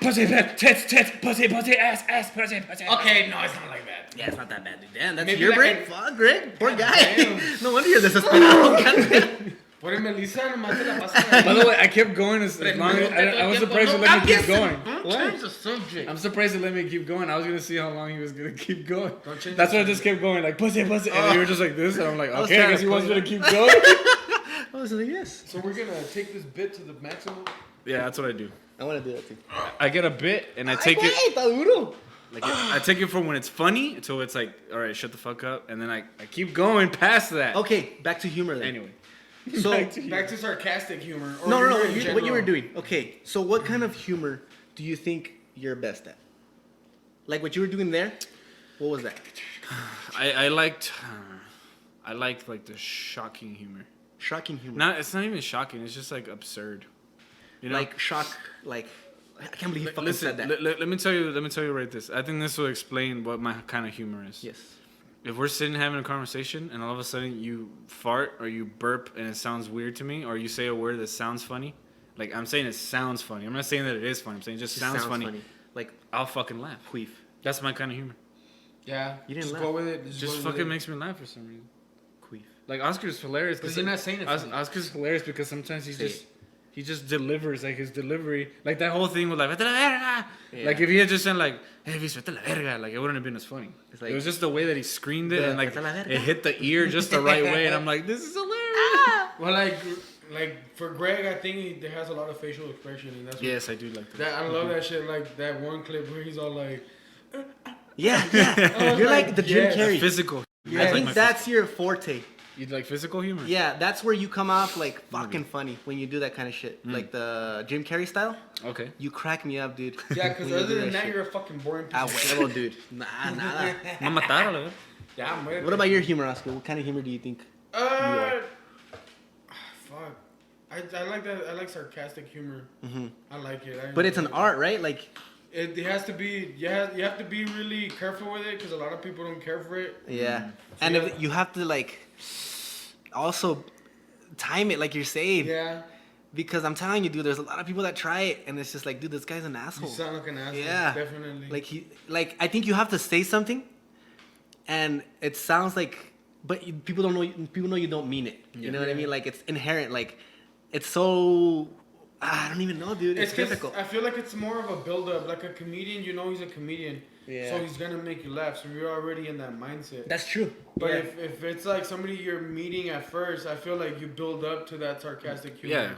Pussy, tits, pussy, ass, pussy. Okay, no, it's not like that. Yeah, it's not that bad, dude. Damn, that's Maybe your like brain. a- Fuck, Greg. Poor guy. Damn. No wonder you're desesperado. Por el Melissa nomás te la pasa. By the way, I kept going as long as I was surprised to let me keep going. Change the subject. I'm surprised to let me keep going. I was gonna see how long he was gonna keep going. Don't change That's the why I just kept going like pussy, and you were just like this, and I'm like, okay, I trying guess to he wants me play to keep going. I was like, yes. So we're gonna take this bit to the maximum. Yeah, that's what I do. I want to do that too. I get a bit and I take it. Ay, güey, está duro. Like I take it from when it's funny until it's like, all right, shut the fuck up, and then I keep going past that. Okay, back to humor then. Anyway, So, Back to sarcastic humor. Or no, humor in what you general. were doing. Okay, so what kind of humor do you think you're best at? Like what you were doing there? What was that? I liked like the shocking humor. Shocking humor. It's not even shocking. It's just like absurd. You know, Like shock, like I can't believe he fucking listen. said that. Let me tell you right this. I think this will explain what my kind of humor is. Yes. If we're sitting having a conversation and all of a sudden you fart or you burp and it sounds weird to me, or you say a word that sounds funny, like I'm saying it sounds funny. I'm not saying that it is funny. I'm saying it just sounds funny. Like I'll fucking laugh. queef. That's my kind of humor. Yeah. You didn't just laugh. go with it. Just go with fucking it. makes me laugh for some reason. Queef. Like Oscar's hilarious. Because you're not saying it funny. Oscar's hilarious because sometimes Say he just delivers like his delivery, like that whole thing with like, "Vete a la verga." Yeah. Like if he had just said like, "Hey, vete a la verga," like it wouldn't have been as funny. It's like- it was just the way that he screamed it The and like "Vete a la verga." it hit the ear just the right way, and I'm like, this is hilarious. Well, like for Greg, I think he has a lot of facial expression, and that's Yes, I do like that. that. I love that shit. Like that one clip where he's all like, Yeah, yeah. You're like the Jim yes. Carrey. Physical. I think that's your forte. You like physical humor? Yeah, that's where you come off like fucking funny when you do that kind of shit. Like the Jim Carrey style. Okay. You crack me up, dude. yeah, because When you other do than that, shit. you're a fucking boring piece Ah, of shit. huevo, dude. Nah, nada. Me mataron, la verdad. Yeah, muérete. What about your humor, Oscar? What kind of humor do you think? Fuck. I like that. I like sarcastic humor. Mhm. I like it. But it's an art, right? Like, It has to be. You have to be really careful with it because a lot of people don't care for it. yeah. So And yeah. if you have to like also time it, like you're saying. Yeah. Because I'm telling you, dude, there's a lot of people that try it, and it's just like, dude, this guy's an You asshole. sound like an asshole. Yeah. Definitely. I think you have to say something, and it sounds like, but people don't know. People know you don't mean it. You know what I mean? Like it's inherent. Like it's so I don't even know, dude. It's difficult. I feel like it's more of a build-up. Like a comedian, you know he's a comedian. Yeah. So he's going to make you laugh. So you're already in that mindset. That's true. But if it's like somebody you're meeting at first, I feel like you build up to that sarcastic humor.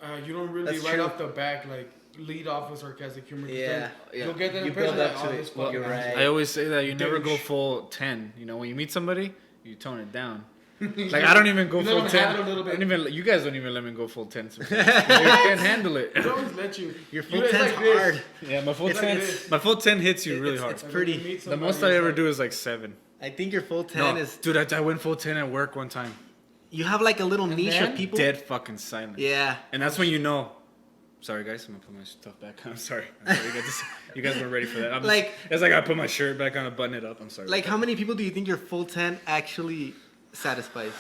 Yeah. You don't really off the back, like, lead off with sarcastic humor. Yeah. You'll get that you impression build up that, to it. Well, you're right. I always say that you never go full 10. You know, when you meet somebody, you tone it down. Like, I don't even go full 10. You guys don't even let me go full 10 sometimes. You can't handle it. I don't let you. Your full 10's hard. Yeah, my full 10 hits you really hard. It's pretty. The most I ever do is like 7. I think your full 10 is... Dude, I went full 10 at work one time. You have like a little niche of people. Dead fucking silent. Yeah. And that's when you know. Sorry, guys. I'm going to put my stuff back on. I'm sorry. You guys weren't ready for that. It's like I put my shirt back on and button it up. I'm sorry. Like, how many people do you think your full 10 actually satisfies?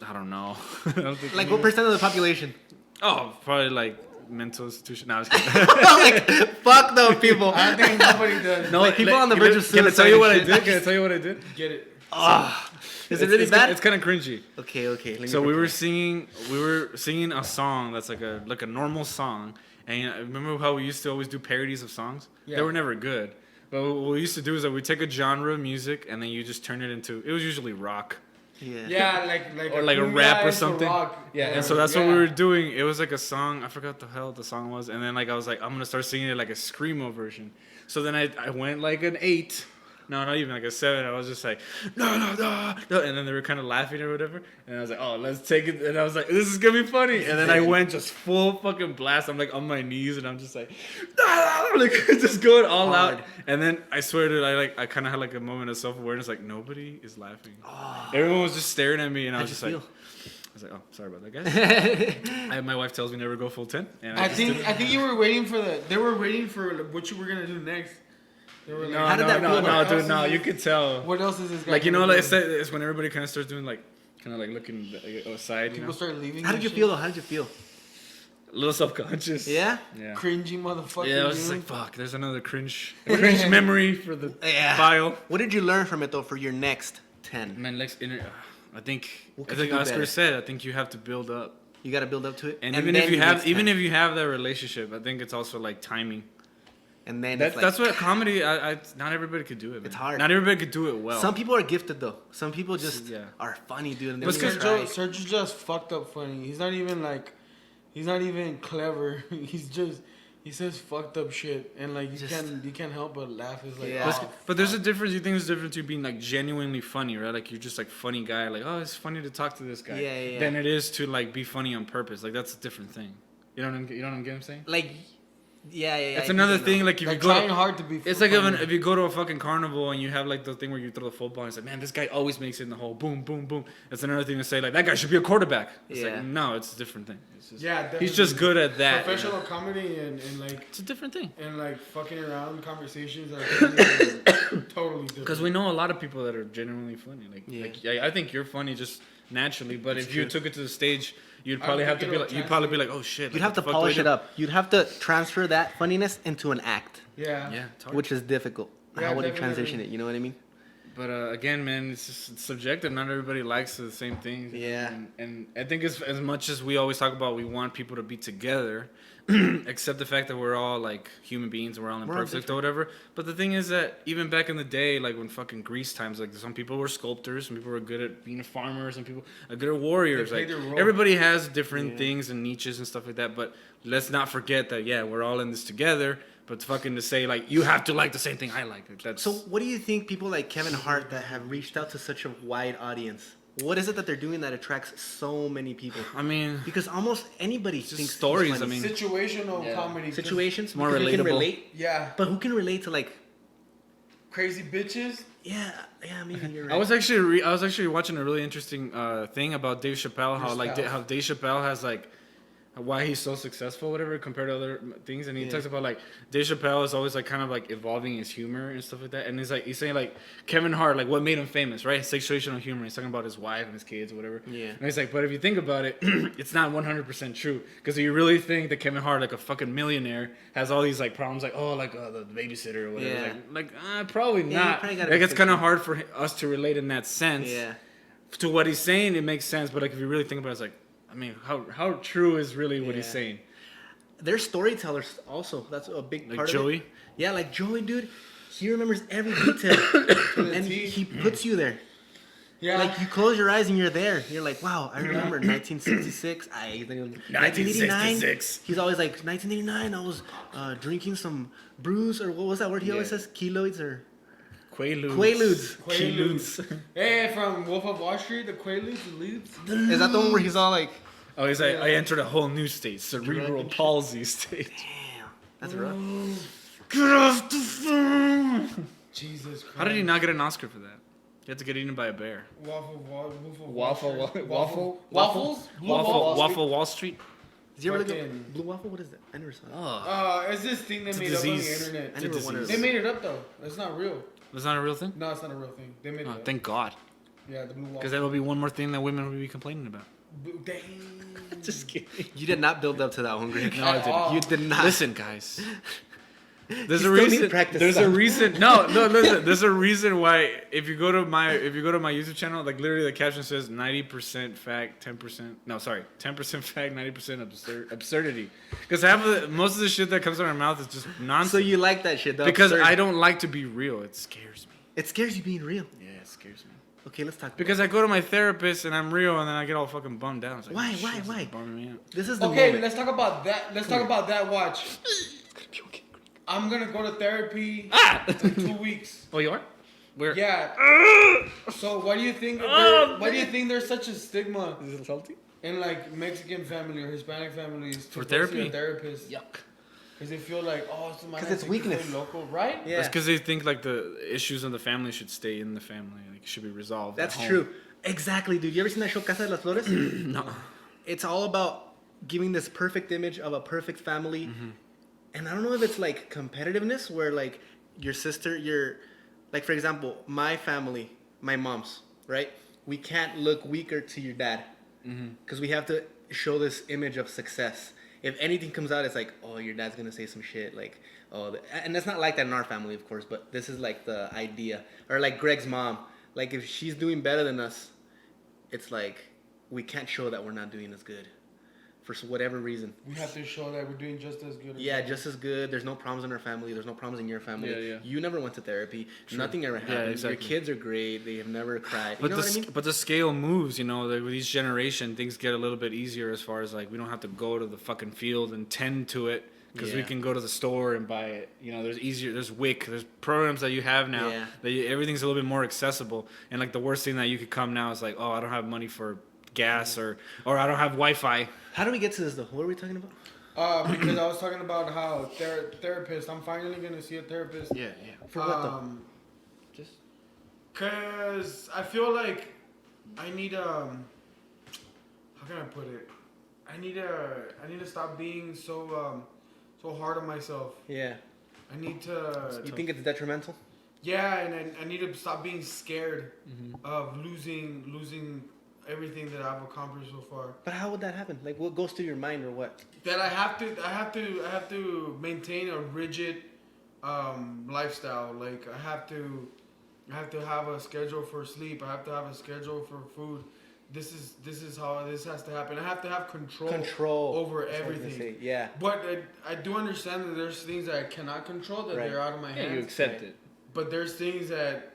I don't know. I don't think like, what percent of the population? Oh, probably like mental institution. No, I was kidding. Like, fuck those people. I think nobody does. No, like people on the verge of suicide. Can I tell you what I did? Can I tell you what I did? Get it. Is it really bad? It's kind of cringy. Okay. So we were singing a song that's like a normal song, and remember how we used to always do parodies of songs? Yeah. They were never good. But what we used to do is that we take a genre of music and then you just turn it into. It was usually rock. Yeah, like or like a rap or something. Yeah, and so that's what we were doing. It was like a song. I forgot the hell the song was. And then like I was like, I'm gonna start singing it like a screamo version. So then I went like an 8. No, not even like a 7. I was just like, no. And then they were kind of laughing or whatever. And I was like, oh, let's take it. And I was like, this is going to be funny. And then I went just full fucking blast. I'm like on my knees and I'm just like, like just going all out. And then I swear to I kind of had like a moment of self-awareness. Like nobody is laughing. Oh. Everyone was just staring at me. And I was just like, oh, sorry about that, guys. My wife tells me never go full 10. And I think you were waiting for they were waiting for what you were going to do next. Like, no, dude, no. You could tell. What else is this guy? Like, you know, like it's when everybody kind of starts doing like, kind of like looking aside. People start leaving. How did you feel though? How did you feel? A little self-conscious. Yeah. Cringy motherfucker. Yeah, I was just like, fuck. There's another cringe memory for the file. What did you learn from it though for your next 10? Man, I think Oscar said. I think you have to build up. You got to build up to it. And even if you have that relationship, I think it's also like timing. And then that's what comedy. Not everybody could do it. Man. It's hard. Not everybody could do it well. Some people are gifted though. Some people just are funny, dude. And Sergio's just fucked up funny. He's not even clever. He says fucked up shit, and like you can't help but laugh. It's like but there's a difference. You think there's a difference between being like genuinely funny, right? Like you're just like funny guy. Like it's funny to talk to this guy. Yeah. Than it is to like be funny on purpose. Like that's a different thing. You know what I'm saying? Like. Yeah. It's another thing. Like if you go trying hard to be. It's like if you go to a fucking carnival and you have like the thing where you throw the football and it's like, man, this guy always makes it in the hole. Boom, boom, boom. That's another thing to say. Like that guy should be a quarterback. It's like no, it's a different thing. It's just, he's just good at that. Professional comedy and like it's a different thing. And like fucking around conversations are totally different. Because we know a lot of people that are genuinely funny. Like I think you're funny just naturally, but if you took it to the stage. You'd probably have to be like, oh shit. You'd have to polish it up. You'd have to transfer that funniness into an act. Yeah. It's hard. Which is difficult. Yeah, how would you transition it? You know what I mean? But again, man, it's subjective. Not everybody likes the same things. Yeah. And I think as much as we always talk about, we want people to be together, except the fact that we're all like human beings and we're all imperfect or whatever. But the thing is that even back in the day, like when fucking Greece times, like some people were sculptors, some people were good at being farmers, some people are good at warriors. Like everybody has different things and niches and stuff like that. But let's not forget that we're all in this together. But fucking to say like you have to like the same thing I like. So what do you think people like Kevin Hart that have reached out to such a wide audience? What is it that they're doing that attracts so many people? I mean, because almost anybody thinks stories. I mean, situational comedy. Situations more relatable. Who can relate. Yeah. But who can relate to like crazy bitches? Yeah, maybe you're right. I was actually watching a really interesting thing about Dave Chappelle. How Dave Chappelle has like. Why he's so successful, whatever, compared to other things, and he talks about like Dave Chappelle is always like kind of like evolving his humor and stuff like that, and he's saying like Kevin Hart, like what made him famous, right? Situational humor. He's talking about his wife and his kids or whatever. Yeah. And he's like, but if you think about it, it's not 100% true, because you really think that Kevin Hart, like a fucking millionaire, has all these like problems, like the babysitter or whatever. Yeah. Probably not. Like it's kind of hard for us to relate in that sense. Yeah. To what he's saying, it makes sense, but like if you really think about it, it's like. I mean, how true is really what he's saying? They're storytellers also. That's a big part of it. Joey? Yeah, like Joey, dude. He remembers every detail. And he puts you there. Yeah. Like, you close your eyes and you're there. You're like, wow, I remember 1966. 1989. He's always like, 1989, I was drinking some brews, or what was that word he always says? Keloids or... Quaaludes. Hey, from Wolf of Wall Street, the Quaaludes, Is that the one where he's all like... Oh, he's like, I entered a whole new state, cerebral palsy state. Damn, that's rough. Get off the phone! Jesus Christ. How did he not get an Oscar for that? He had to get eaten by a bear. Waffle Wall Street. Did you ever look at Blue Waffle? What is that? I never saw it. It's this thing they made up on the internet. I never wanted They made it up though. It's not real. It's not a real thing? No, it's not a real thing. They made it up. Thank God. Yeah, the Blue Waffle. Because that would be one more thing that women would be complaining about. Dang. Just kidding. You did not build up to that one, Greg. No, I didn't. You did not. Listen, guys. There's a reason. No, listen. There's a reason why if you go to my YouTube channel, like literally the caption says 90% fact, 10%. No, sorry, 10% fact, 90% absurdity. Because most of the shit that comes out of my mouth is just nonsense. So you like that shit, though? Because I don't like to be real. It scares me. It scares you being real. Yeah, it scares me. Okay, let's talk. Because I go to my therapist and I'm real, and then I get all fucking bummed out. Like, why? Bumming me out. This is the moment. Let's talk about that. Let's talk about that. Watch. I'm gonna go to therapy in 2 weeks. Oh, you are? Where? Yeah. So why do you think? Why do you think there's such a stigma? Is it salty? In like Mexican family or Hispanic families for therapy? To a therapist. Yuck. Because they feel like, because it's weakness. Local, right? Yeah. It's because they think like the issues of the family should stay in the family. Like it should be resolved. That's true. Exactly, dude. You ever seen that show Casa de las Flores? No. It's all about giving this perfect image of a perfect family. Mm-hmm. And I don't know if it's like competitiveness where like your sister, like for example, my family, my mom's, right? We can't look weaker to your dad because we have to show this image of success. If anything comes out, it's like, oh, your dad's going to say some shit. Like, oh, and that's not like that in our family, of course, but this is like the idea. Or like Greg's mom. Like if she's doing better than us, it's like we can't show that we're not doing as good. For whatever reason. We have to show that we're doing just as good. Yeah, just as good. There's no problems in our family. There's no problems in your family. Yeah. You never went to therapy. True. Nothing ever happened. Yeah, exactly. Your kids are great. They have never cried. But but the scale moves, you know. Like with each generation, things get a little bit easier as far as like we don't have to go to the fucking field and tend to it because we can go to the store and buy it. You know, there's WIC, there's programs that you have now that everything's a little bit more accessible. And like the worst thing that you could come now is like, oh, I don't have money for gas or I don't have Wi-Fi. How do we get to this though? What are we talking about? Because I was talking about how therapist. I'm finally gonna see a therapist. Yeah. For what though? Just cause I feel like I need how can I put it? I need to stop being so hard on myself. Yeah. I need to. You think it's detrimental? Yeah, and I need to stop being scared of losing everything that I've accomplished so far. But how would that happen? Like, what goes through your mind, or what? That I have to maintain a rigid lifestyle. Like I have to have a schedule for sleep. I have to have a schedule for food. This is how this has to happen. I have to have control over everything. Yeah. But I do understand that there's things that I cannot control that they're out of my hands. You accept it. But there's things that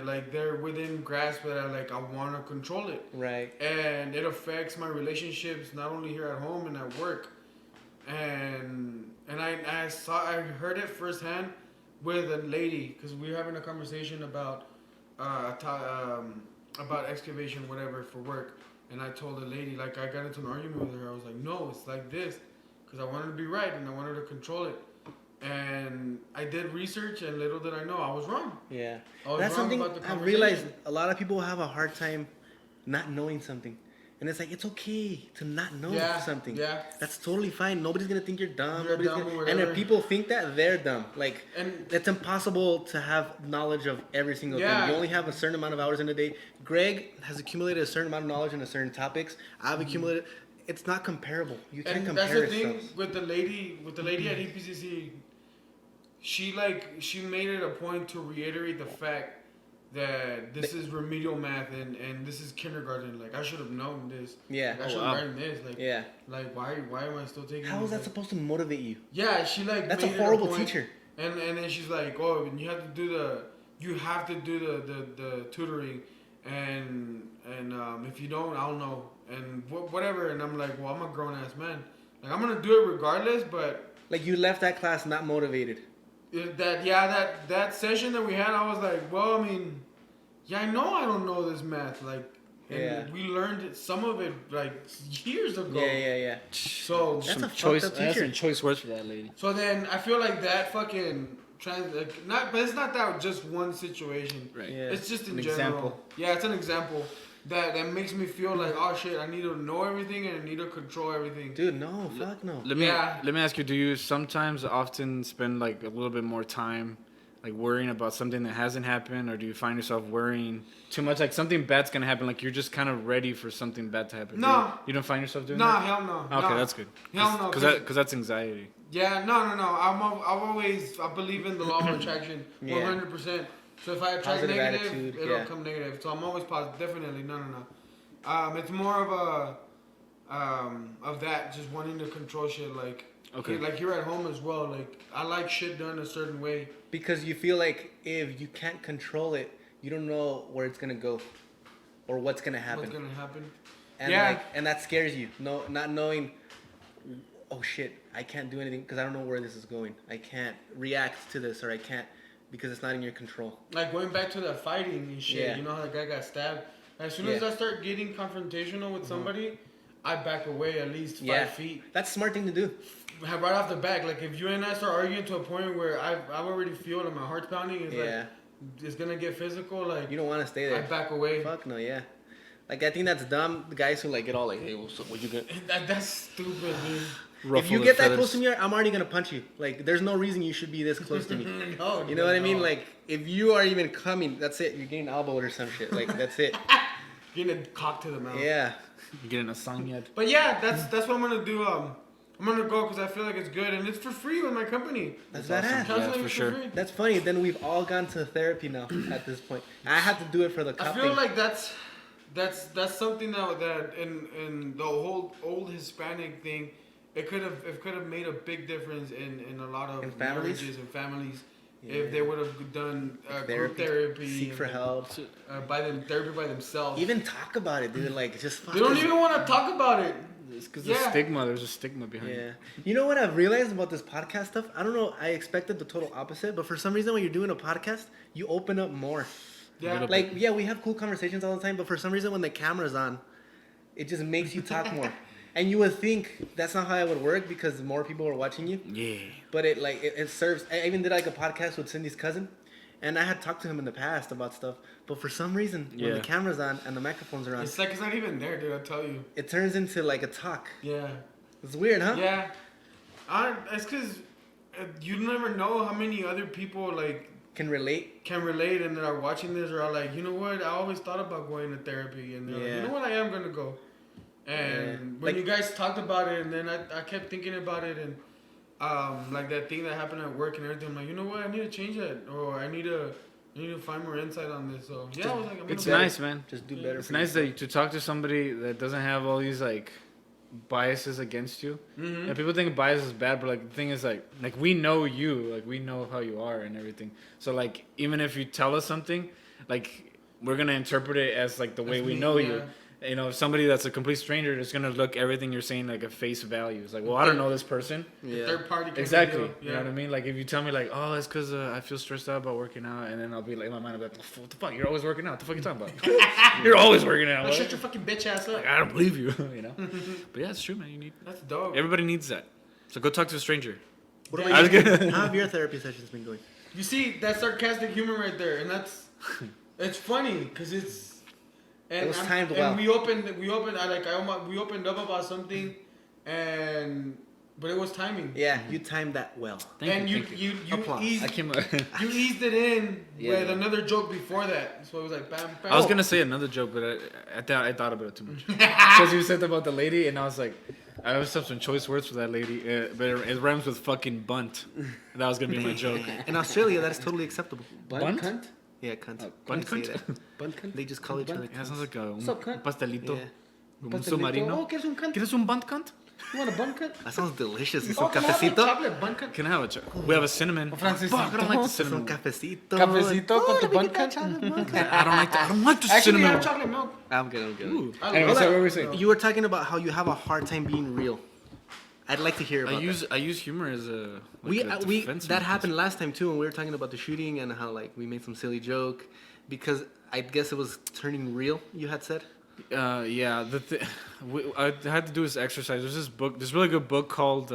like they're within grasp that I want to control it. Right. And it affects my relationships not only here at home and at work. And I heard it firsthand with a lady because we were having a conversation about excavation whatever for work, and I told the lady, like, I got into an argument with her. I was like, no, it's like this, because I wanted to be right and I wanted to control it. And I did research, and little did I know I was wrong. Yeah, that's something I realized. A lot of people have a hard time not knowing something, and it's like it's okay to not know something. Yeah, that's totally fine. Nobody's gonna think you're dumb. And if if people think that, they're dumb. Like, and it's impossible to have knowledge of every single thing. You only have a certain amount of hours in a day. Greg has accumulated a certain amount of knowledge in a certain topics. I've accumulated. It's not comparable. You can't compare. That's the thing with the lady at EPCC. She made it a point to reiterate the fact that this is remedial math and this is kindergarten. Like I should have known this. Yeah. Like, I should have learned this. Like yeah. Like why am I still taking? How is that supposed to motivate you? Yeah, she like. That's a horrible teacher. And then she's like, oh, and you have to do the tutoring, and if you don't, I'll know, and whatever. And I'm like, well, I'm a grown ass man. Like I'm gonna do it regardless, but like you left that class not motivated. That session that we had, I was like, well, I mean, yeah, I know I don't know this math, like, and we learned some of it like years ago. Yeah. So that's a choice. fucked up teacher. That's some choice words for that lady. So then I feel like that fucking but it's not that just one situation. Right. Yeah. It's just in an general. Example. Yeah, it's an example that makes me feel like, oh shit, I need to know everything and I need to control everything. Dude, no, fuck no. Let me ask you: do you often spend like a little bit more time, like worrying about something that hasn't happened, or do you find yourself worrying too much? Like something bad's gonna happen, like you're just kind of ready for something bad to happen. No, you don't find yourself doing that? that? Hell no. Okay, no. that's good. Hell no, because that's anxiety. Yeah, no. I believe in the law of attraction, 100%. So if I attract Positive negative, attitude, it'll come negative. So I'm always positive. Definitely, no. It's more of that, just wanting to control shit. Like, like you're at home as well. Like I like shit done a certain way. Because you feel like if you can't control it, you don't know where it's gonna go, or what's gonna happen. And and that scares you. No, not knowing. Oh shit! I can't do anything because I don't know where this is going. I can't react to this, or I can't because it's not in your control. Like going back to that fighting and shit. Yeah. You know how the guy got stabbed. As soon as I start getting confrontational with somebody, I back away at least 5 feet. That's a smart thing to do. Right off the back, like if you and I start arguing to a point where I already feel that my heart's pounding, it's like it's gonna get physical. Like you don't want to stay there. I back away. Fuck no, yeah. Like I think that's dumb. The guys who like get all like, hey, what you get? That's stupid, dude. If you get that close to me, I'm already gonna punch you. Like, there's no reason you should be this close to me. You know what I mean? Like, if you are even coming, that's it. You're getting elbowed or some shit. Like, that's it. Getting a cock to the mouth. Yeah. You're getting a song yet? But yeah, that's what I'm gonna do. I'm gonna go because I feel like it's good and it's for free with my company. That's badass. Yeah, for sure. Free. That's funny. Then we've all gone to therapy now at this point. I have to do it for the cupping. I feel like that's something that in the whole old Hispanic thing. It could have made a big difference in a lot of marriages and families if they would have done group therapy, seek for help, therapy by themselves. Even talk about it, dude. Like just they don't even want to talk about it. It's because the stigma. There's a stigma behind it. You know what I've realized about this podcast stuff? I don't know. I expected the total opposite, but for some reason, when you're doing a podcast, you open up more. Yeah. Like we have cool conversations all the time, but for some reason, when the camera's on, it just makes you talk more. And you would think that's not how it would work because more people are watching you. Yeah. But it serves. I even did like a podcast with Cindy's cousin, and I had talked to him in the past about stuff. But for some reason, when the camera's on and the microphones are on, it's like it's not even there, dude. I tell you. It turns into like a talk. Yeah. It's weird, huh? Yeah. It's because you never know how many other people like can relate and that are watching this or are like, you know what? I always thought about going to therapy, and they're like, you know what? I am gonna go. And when you guys talked about it, and then I kept thinking about it, and like that thing that happened at work and everything, I'm like, you know what, I need to change that, or I need to find more insight on this. So yeah, I was like, it's nice, man. Just do better. It's nice to talk to somebody that doesn't have all these like biases against you. Mm-hmm. And people think bias is bad, but like the thing is like we know you, like we know how you are and everything. So like even if you tell us something, like we're gonna interpret it as like the way we know you. You know, somebody that's a complete stranger is gonna look everything you're saying like a face value. It's like, well, I don't know this person. Yeah. Third party. Exactly. Yeah. You know what I mean? Like if you tell me like, oh, it's because I feel stressed out about working out, and then I'll be like, in my mind, I'll be like, what the fuck? You're always working out. What the fuck are you talking about? You're always working out. Shut your fucking bitch ass up. Like, I don't believe you. You know. But yeah, it's true, man. You need. That's dope. Everybody needs that. So go talk to a stranger. What about you? How have your therapy sessions been going? You see that sarcastic humor right there, and it's funny because it's. And it was timed well. And we opened up about something, but it was timing. Yeah, you timed that well. Thank you. You eased it in with another joke before that, so it was like bam, bam. I was gonna say another joke, but I thought about it too much because you said about the lady, and I was like, I always have some choice words for that lady, but it rhymes with fucking bunt. That was gonna be my joke. In Australia, that is totally acceptable. Bunt? Cunt? Yeah, cunt. Bunt They say cunt? that. Bunt cunt? They just call each other Yeah, cunts. sounds like a What's up, cunt? pastelito. Yeah. Un Pastelito. submarino. Oh, ¿quieres un cunt? ¿Quieres un bunt cunt? You want a bun cunt? That sounds delicious. It's Oh, un can I have a cafecito. chocolate bun cunt? Can I have a We have a cinnamon. Francisito. Fuck, I don't like the It's un cinnamon. cafecito. Cafecito con tu let me bun get that cunt? chocolate bun cunt. I don't like the Actually, I cinnamon. have chocolate milk. I'm good. Ooh. I Anyway, love so that. what were we saying? You were talking about how you have a hard time being real. I'd like to hear about that. I use humor as a We defense that mechanism. happened last time too when we were talking about the shooting and how like we made some silly joke because I guess it was turning real. You had said. Yeah, I had to do this exercise. There's this book, this really good book called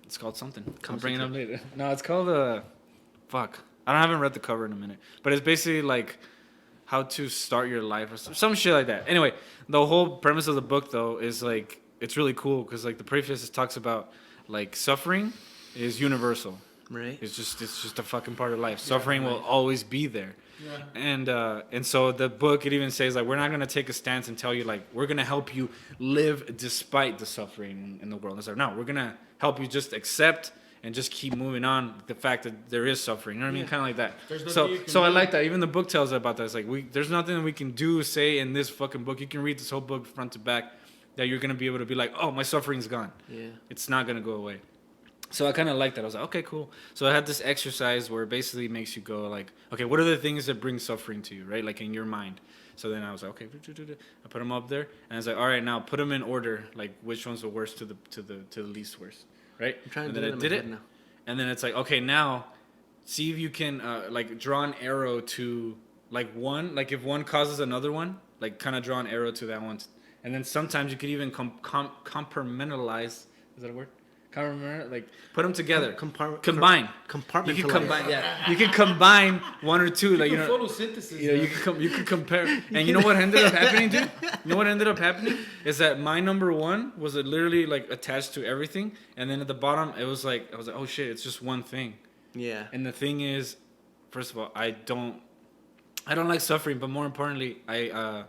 it's called something. I'll bring it up later. No, it's called fuck. I haven't read the cover in a minute, but it's basically like how to start your life or some shit like that. Anyway, the whole premise of the book though is like it's really cool because like the preface talks about like suffering is universal. Right. It's just a fucking part of life. Suffering will always be there. Yeah. And so the book, it even says like we're not gonna take a stance and tell you like we're gonna help you live despite the suffering in the world. It's like no, we're gonna help you just accept and just keep moving on the fact that there is suffering. You know what I mean? Kind of like that. So I like that. Even the book tells about that. It's like there's nothing we can do, say in this fucking book. You can read this whole book front to back that you're gonna be able to be like, oh, my suffering's gone. Yeah. It's not gonna go away. So I kind of like that. I was like, okay, cool. So I had this exercise where it basically makes you go like, okay, what are the things that bring suffering to you, right? Like in your mind. So then I was like, okay, I put them up there, and I was like, all right, now put them in order, like which one's the worst to the least worst, right? I'm trying to and do then it I in did my it, head now. and then it's like, okay, now see if you can like draw an arrow to like one, like if one causes another one, like kind of draw an arrow to that one, and then sometimes you could even compartmentalize. Is that a word? Like put them together. Combine. Compartmentalize. You can combine. Yeah. You can combine one or two. Like photosynthesis. you know, you can compare. And you know what ended up happening, dude? You know what ended up happening is that my number one was literally like attached to everything, and then at the bottom it was like I was like, oh shit, it's just one thing. Yeah. And the thing is, first of all, I don't like suffering, but more importantly, I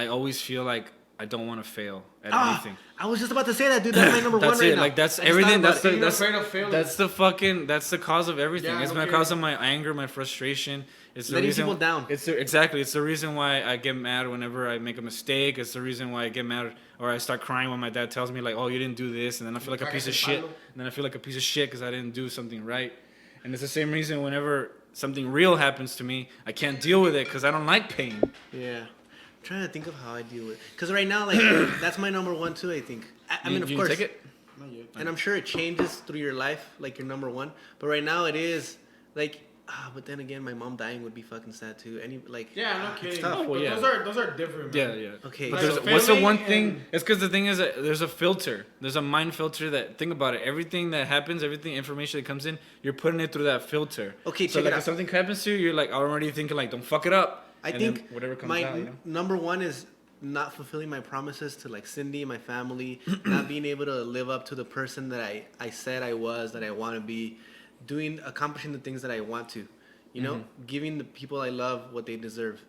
always feel like I don't want to fail at anything. I was just about to say that, dude. That's my number one right now. Like that's everything. That's afraid of failing. That's the cause of everything. Yeah, it's the cause of my anger, my frustration. It's the letting reason, people down. It's the reason why I get mad whenever I make a mistake. It's the reason why I get mad or I start crying when my dad tells me like, "Oh, you didn't do this," and then I feel like a piece of shit. And then I feel like a piece of shit because I didn't do something right. And it's the same reason whenever something real happens to me, I can't deal with it because I don't like pain. Yeah. I'm trying to think of how I deal with it. Because right now, like, that's my number one, too, I think. I mean, of course. Take it? Not yet. And I'm sure it changes through your life, like your number one. But right now, it is, like, but then again, my mom dying would be fucking sad, too. Yeah, no it's kidding. tough. But yeah. those are different, Yeah, man. yeah. Okay. But Like what's the failing one thing? and- It's because the thing is that there's a filter. There's a mind filter that, think about it. Everything that happens, everything information that comes in, you're putting it through that filter. Okay, so check like it out. if something happens to you, you're like already thinking like, don't fuck it up. I And think then whatever comes my out, you know? number one is not fulfilling my promises to like Cindy, my family, not being able to live up to the person that I said I was, that I want to be, accomplishing the things that I want to, you know, giving the people I love what they deserve.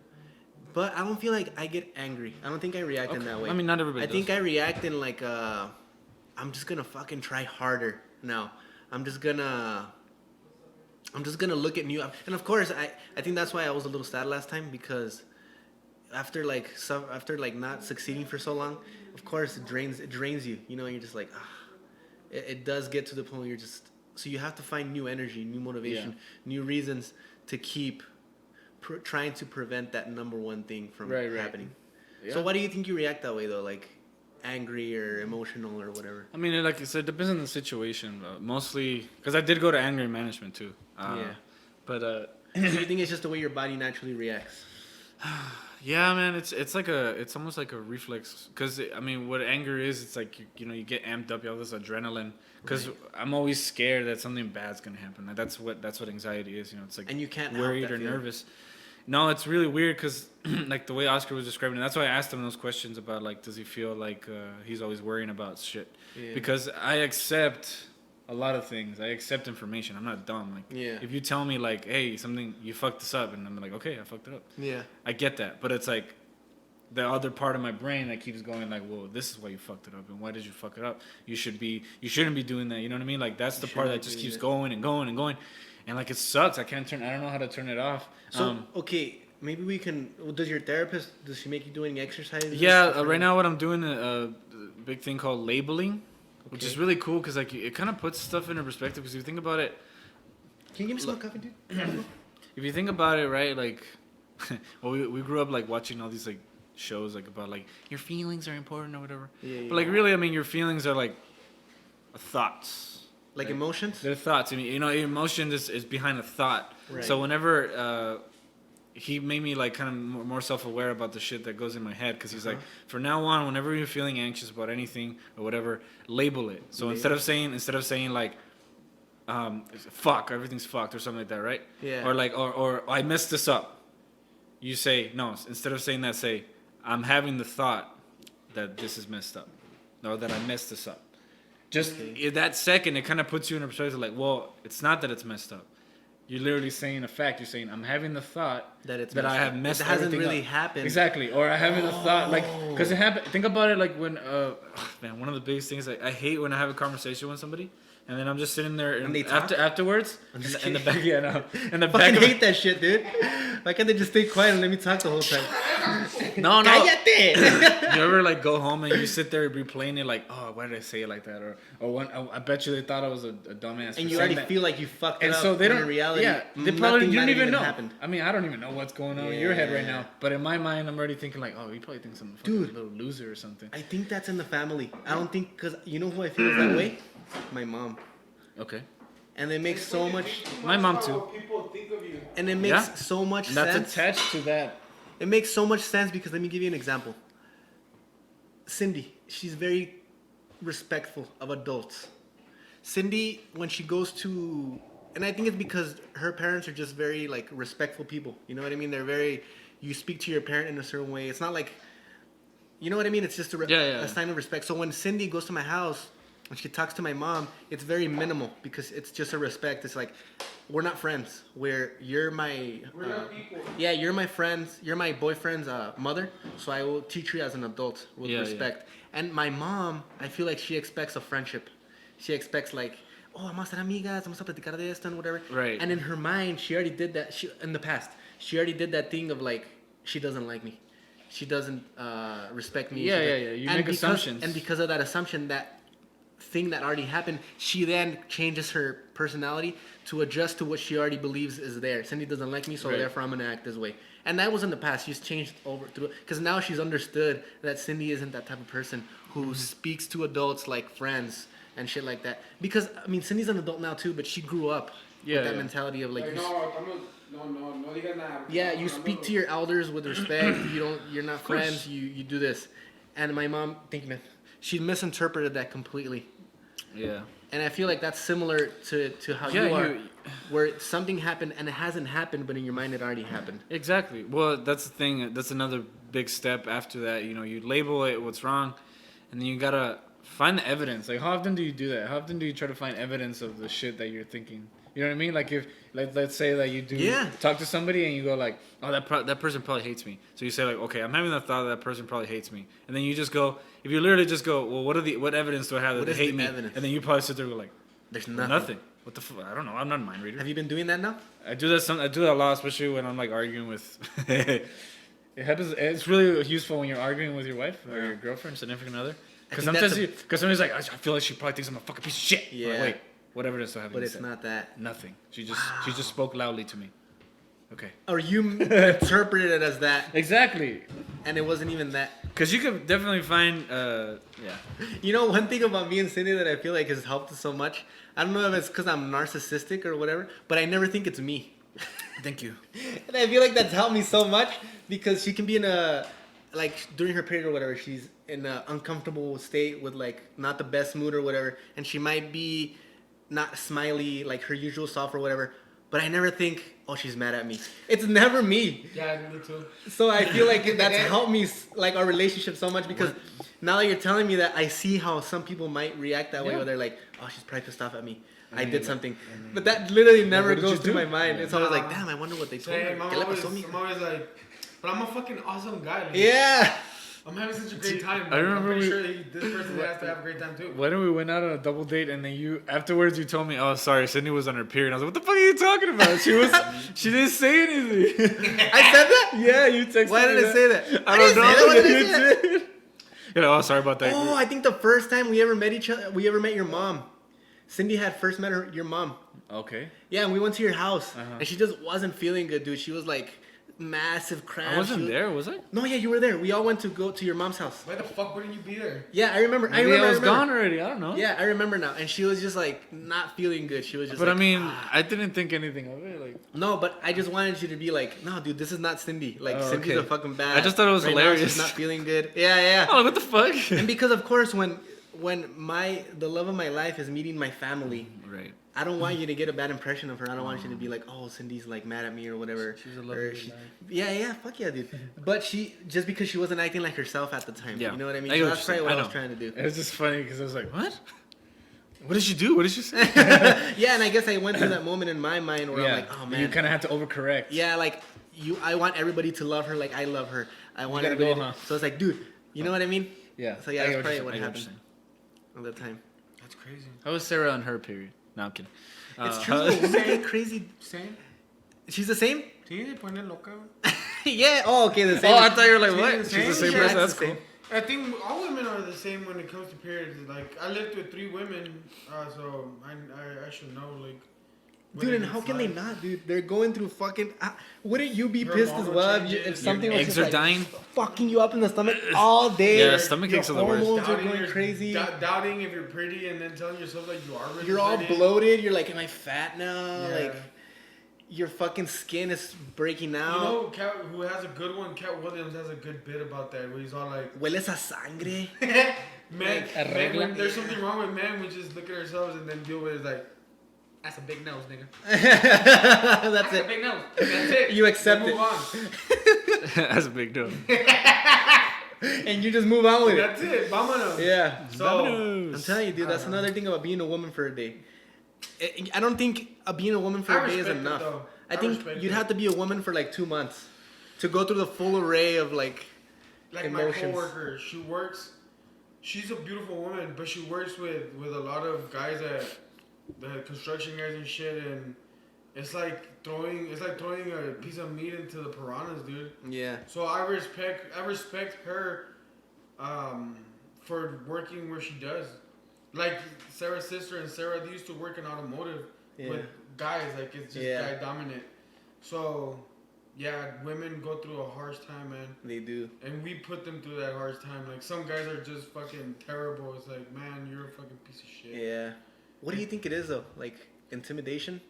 But I don't feel like I get angry. I don't think I react in that way. I mean, not everybody I think does. I react in like I'm just gonna fucking try harder now. I'm just gonna look at new, and of course I think that's why I was a little sad last time, because after not succeeding for so long, of course it drains you, you know, and you're just like it does get to the point where you're just, so you have to find new energy, new motivation, new reasons to keep trying to prevent that number one thing from happening. Yeah. So why do you think you react that way though, like angry or emotional or whatever? I mean, like I said, it depends on the situation. Mostly because I did go to anger management too. But do you think it's just the way your body naturally reacts? yeah, man, it's almost like a reflex. Because I mean, what anger is, it's like you know, you get amped up, you have this adrenaline. Because I'm always scared that something bad's gonna happen. Like, that's what anxiety is. You know, it's like, and you can't worried help that or feeling. nervous. No, it's really weird because like the way Oscar was describing it, that's why I asked him those questions about like, does he feel like he's always worrying about shit? Yeah. Because I accept a lot of things. I accept information. I'm not dumb. Like, if you tell me like, hey, something, you fucked this up, and I'm like, okay, I fucked it up. Yeah. I get that, but it's like, the other part of my brain that keeps going like, well, this is why you fucked it up, and why did you fuck it up? You shouldn't be doing that. You know what I mean? Like that's the part that just keeps going and going and going, and like it sucks. I don't know how to turn it off. So okay, maybe we can. Does your therapist, does she make you do any exercises? Yeah, right now what I'm doing a big thing called labeling, which is really cool because like it kind of puts stuff into perspective. Because if you think about it, can you give me some coffee, dude? If you think about it, right, like, well, we grew up like watching all these like shows like about like your feelings are important or whatever. Yeah, but like really, I mean, your feelings are like thoughts. Like right? Emotions? They're thoughts. I mean, your emotion is behind a thought. Right. So whenever he made me like kind of more self-aware about the shit that goes in my head, because he's like, from now on, whenever you're feeling anxious about anything or whatever, label it. So instead of saying like, fuck, everything's fucked or something like that, right? Yeah. Or like, or I messed this up. You say, no, instead of saying that, say, I'm having the thought that this is messed up. Or that I messed this up. Just in that second, it kind of puts you in a perspective like, well, it's not that it's messed up. You're literally saying a fact. You're saying, I'm having the thought that I have messed everything up. It hasn't really happened. Exactly. Or I'm having the thought, like, because it happened. Think about it like when, man, one of the biggest things, like, I hate when I have a conversation with somebody. And then I'm just sitting there and afterwards in the back, in the back. I hate that shit, dude. Why can't they just stay quiet and let me talk the whole time? No. Cállate. You ever like go home and you sit there replaying it like, oh, why did I say it like that? Or when, I bet you they thought I was a dumbass. And you already feel like you fucked it up. And so they don't. In reality, they probably you don't even know. Happened. I mean, I don't even know what's going on in your head right now. But in my mind, I'm already thinking like, oh, he probably thinks I'm a little loser or something. I think that's in the family. I don't think because you know who I feel is that way. My mom. Okay. And it makes so much. My mom too. People think of you. And it makes so much sense. That's attached to that. It makes so much sense because let me give you an example. Cindy, she's very respectful of adults. Cindy, when she goes to, and I think it's because her parents are just very like respectful people. You know what I mean? They're very. You speak to your parent in a certain way. It's not like. You know what I mean? It's just a sign of respect. So when Cindy goes to my house. When she talks to my mom, it's very minimal because it's just a respect. It's like, we're not friends. You're my... We're not equal. Yeah, you're my friends. You're my boyfriend's mother. So I will treat you as an adult with respect. Yeah. And my mom, I feel like she expects a friendship. She expects like, oh, vamos a ser amigas, vamos a platicar de esto and whatever. Right. And in her mind, she already did that. In the past, she already did that thing of like, she doesn't like me. She doesn't respect me. Yeah. You make assumptions. And because of that assumption, that thing that already happened, she then changes her personality to adjust to what she already believes is there. Cindy doesn't like me, so therefore I'm going to act this way. And that was in the past. She's changed over through it because now she's understood that Cindy isn't that type of person who speaks to adults like friends and shit like that. Because I mean, Cindy's an adult now too, but she grew up with that mentality of like. No digas nada. Yeah, you speak to your elders with respect. You're not friends. You do this, and my mom she misinterpreted that completely. Yeah. And I feel like that's similar to how you are, where something happened and it hasn't happened, but in your mind it already happened. Exactly. Well, that's the thing. That's another big step after that. You know, you label it what's wrong, and then you gotta find the evidence. Like, how often do you do that? How often do you try to find evidence of the shit that you're thinking? You know what I mean? Like if, let's say that you do talk to somebody and you go like, oh, that person probably hates me. So you say like, okay, I'm having the thought that person probably hates me, and then you just go, if you literally just go, well, what evidence do I have that they hate me? Evidence? And then you probably sit there and go like, there's nothing. What the fuck? I don't know. I'm not a mind reader. Have you been doing that now? I do that. I do that a lot, especially when I'm like arguing with. It happens. It's really useful when you're arguing with your wife or your girlfriend, significant other. Because somebody's like, I feel like she probably thinks I'm a fucking piece of shit. Yeah. Like, wait. Whatever it is to have. But it's not that. Nothing. She just spoke loudly to me. Okay. Or you interpreted it as that. Exactly. And it wasn't even that. Because you could definitely find, You know, one thing about me and Cindy that I feel like has helped us so much. I don't know if it's because I'm narcissistic or whatever, but I never think it's me. Thank you. And I feel like that's helped me so much because she can be in a, like during her period or whatever, she's in an uncomfortable state with like not the best mood or whatever, and she might be not smiley like her usual self or whatever, but I never think, oh, she's mad at me. It's never me. Yeah, me too. So I feel like that's helped me, like our relationship so much because now that you're telling me that, I see how some people might react that way, where they're like, oh, she's probably pissed off at me. I did something. But that literally never goes through my mind. It's always like, damn, I wonder what they told me. I'm always like, But I'm a fucking awesome guy. Like, Yeah. I'm having such a great time. I remember I'm pretty sure this person has to have a great time too. When we went out on a double date, and then afterwards you told me, "Oh, sorry, Sydney was on her period." I was like, "What the fuck are you talking about?" She didn't say anything. I said that? Yeah, you texted me. Why did I say that? I don't know. What did I You say? did. You know, oh, sorry about that. Oh, I think the first time we ever met your mom. Cindy had first met your mom. Okay. Yeah, and we went to your house, and she just wasn't feeling good, dude. She was like massive cramps. I wasn't there, was I? No, yeah, you were there. We all went to go to your mom's house. Why the fuck wouldn't you be there? Yeah, I remember. Maybe I was gone already. I don't know. Yeah, I remember now. And she was just like not feeling good. She was just. But like, I mean, I didn't think anything of it. Like. No, but I just wanted you to be like, no, dude, this is not Cindy. Like, Cindy's a fucking bad. I just thought it was hilarious. Now she's not feeling good. Yeah. Oh, what the fuck? And because of course, when the love of my life is meeting my family, right. I don't want you to get a bad impression of her. I don't want you to be like, oh, Cindy's like mad at me or whatever. She's a lovely guy. Yeah, fuck yeah, dude. But just because she wasn't acting like herself at the time. Yeah. You know what I mean? So that's probably what I was trying to do. It was just funny because I was like, what? What did she do? What did she say? Yeah, and I guess I went through that moment in my mind where I'm like, oh man. You kind of had to overcorrect. Yeah, like I want everybody to love her like I love her. I want you everybody. Go, huh? So it's like, dude, you know what I mean? Yeah. So yeah, that's probably what happened at that time. That's crazy. How was Sarah on her period? No, I'm kidding. It's true. Women get crazy. Same. She's the same? Sí, se pone loca. Yeah. Oh, okay, the same. Oh, I thought you were like, what? She's She's the same person? That's cool. I think all women are the same when it comes to periods. Like, I lived with 3 women, so I should know, like... Dude, and how can they not, dude? They're going through fucking... wouldn't you be pissed as well if something was eggs just are like dying? Fucking you up in the stomach all day? Yeah, stomach aches are the worst. Hormones are going crazy. Doubting if you're pretty and then telling yourself like you are really You're all pretty. bloated. You're like, am I fat now? Yeah. Like, your fucking skin is breaking out. You know, who has a good one? Cat Williams has a good bit about that where he's all like... Hueles a sangre. men, when there's something wrong with men, we just look at ourselves and then deal with it like... That's a big nose, nigga. That's it. A big nose. That's it. You accept move it. That's a big deal. And you just move on with it. That's it. Vámonos. Yeah. So, Vámonos. I'm telling you, dude, that's another thing about being a woman for a day. I don't think being a woman for a day is enough. I think you'd have to be a woman for like 2 months to go through the full array of like emotions. My coworker, she's a beautiful woman, but she works with a lot of guys that the construction guys and shit, and it's like throwing a piece of meat into the piranhas, dude. Yeah. So I respect her for working where she does. Like Sarah's sister and Sarah, they used to work in automotive with guys. Like it's just guy dominant. So yeah, women go through a harsh time, man. They do. And we put them through that harsh time. Like some guys are just fucking terrible. It's like, man, you're a fucking piece of shit. Yeah. What do you think it is though? Like intimidation?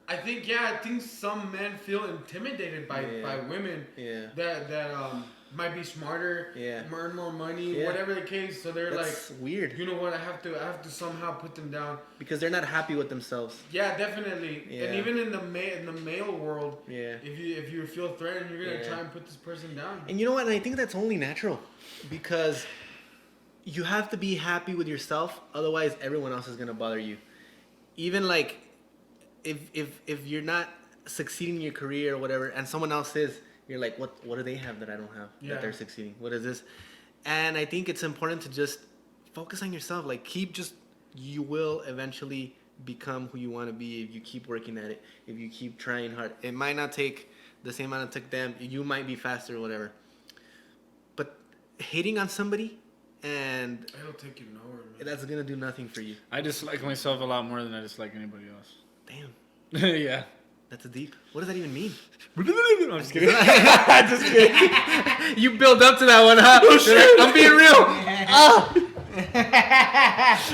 I think some men feel intimidated by women. Yeah. That might be smarter. Yeah. Earn more money. Yeah. Whatever the case. So they're That's like weird. You know what? I have to somehow put them down because they're not happy with themselves. Yeah, definitely. Yeah. And even in the male world. Yeah. If you feel threatened, you're gonna try and put this person down. And you know what? And I think that's only natural, because you have to be happy with yourself. Otherwise, everyone else is gonna bother you. Even like, if you're not succeeding in your career or whatever, and someone else is, you're like, what do they have that I don't have? That they're succeeding? What is this? And I think it's important to just focus on yourself. Like you will eventually become who you want to be if you keep working at it. If you keep trying hard, it might not take the same amount it took them. You might be faster or whatever. But hating on somebody, and it'll take you nowhere, man. That's gonna do nothing for you. I dislike myself a lot more than I dislike anybody else. Damn. Yeah. That's deep. What does that even mean? I'm just kidding. Just kidding. You build up to that one, huh? Oh shit! I'm being real.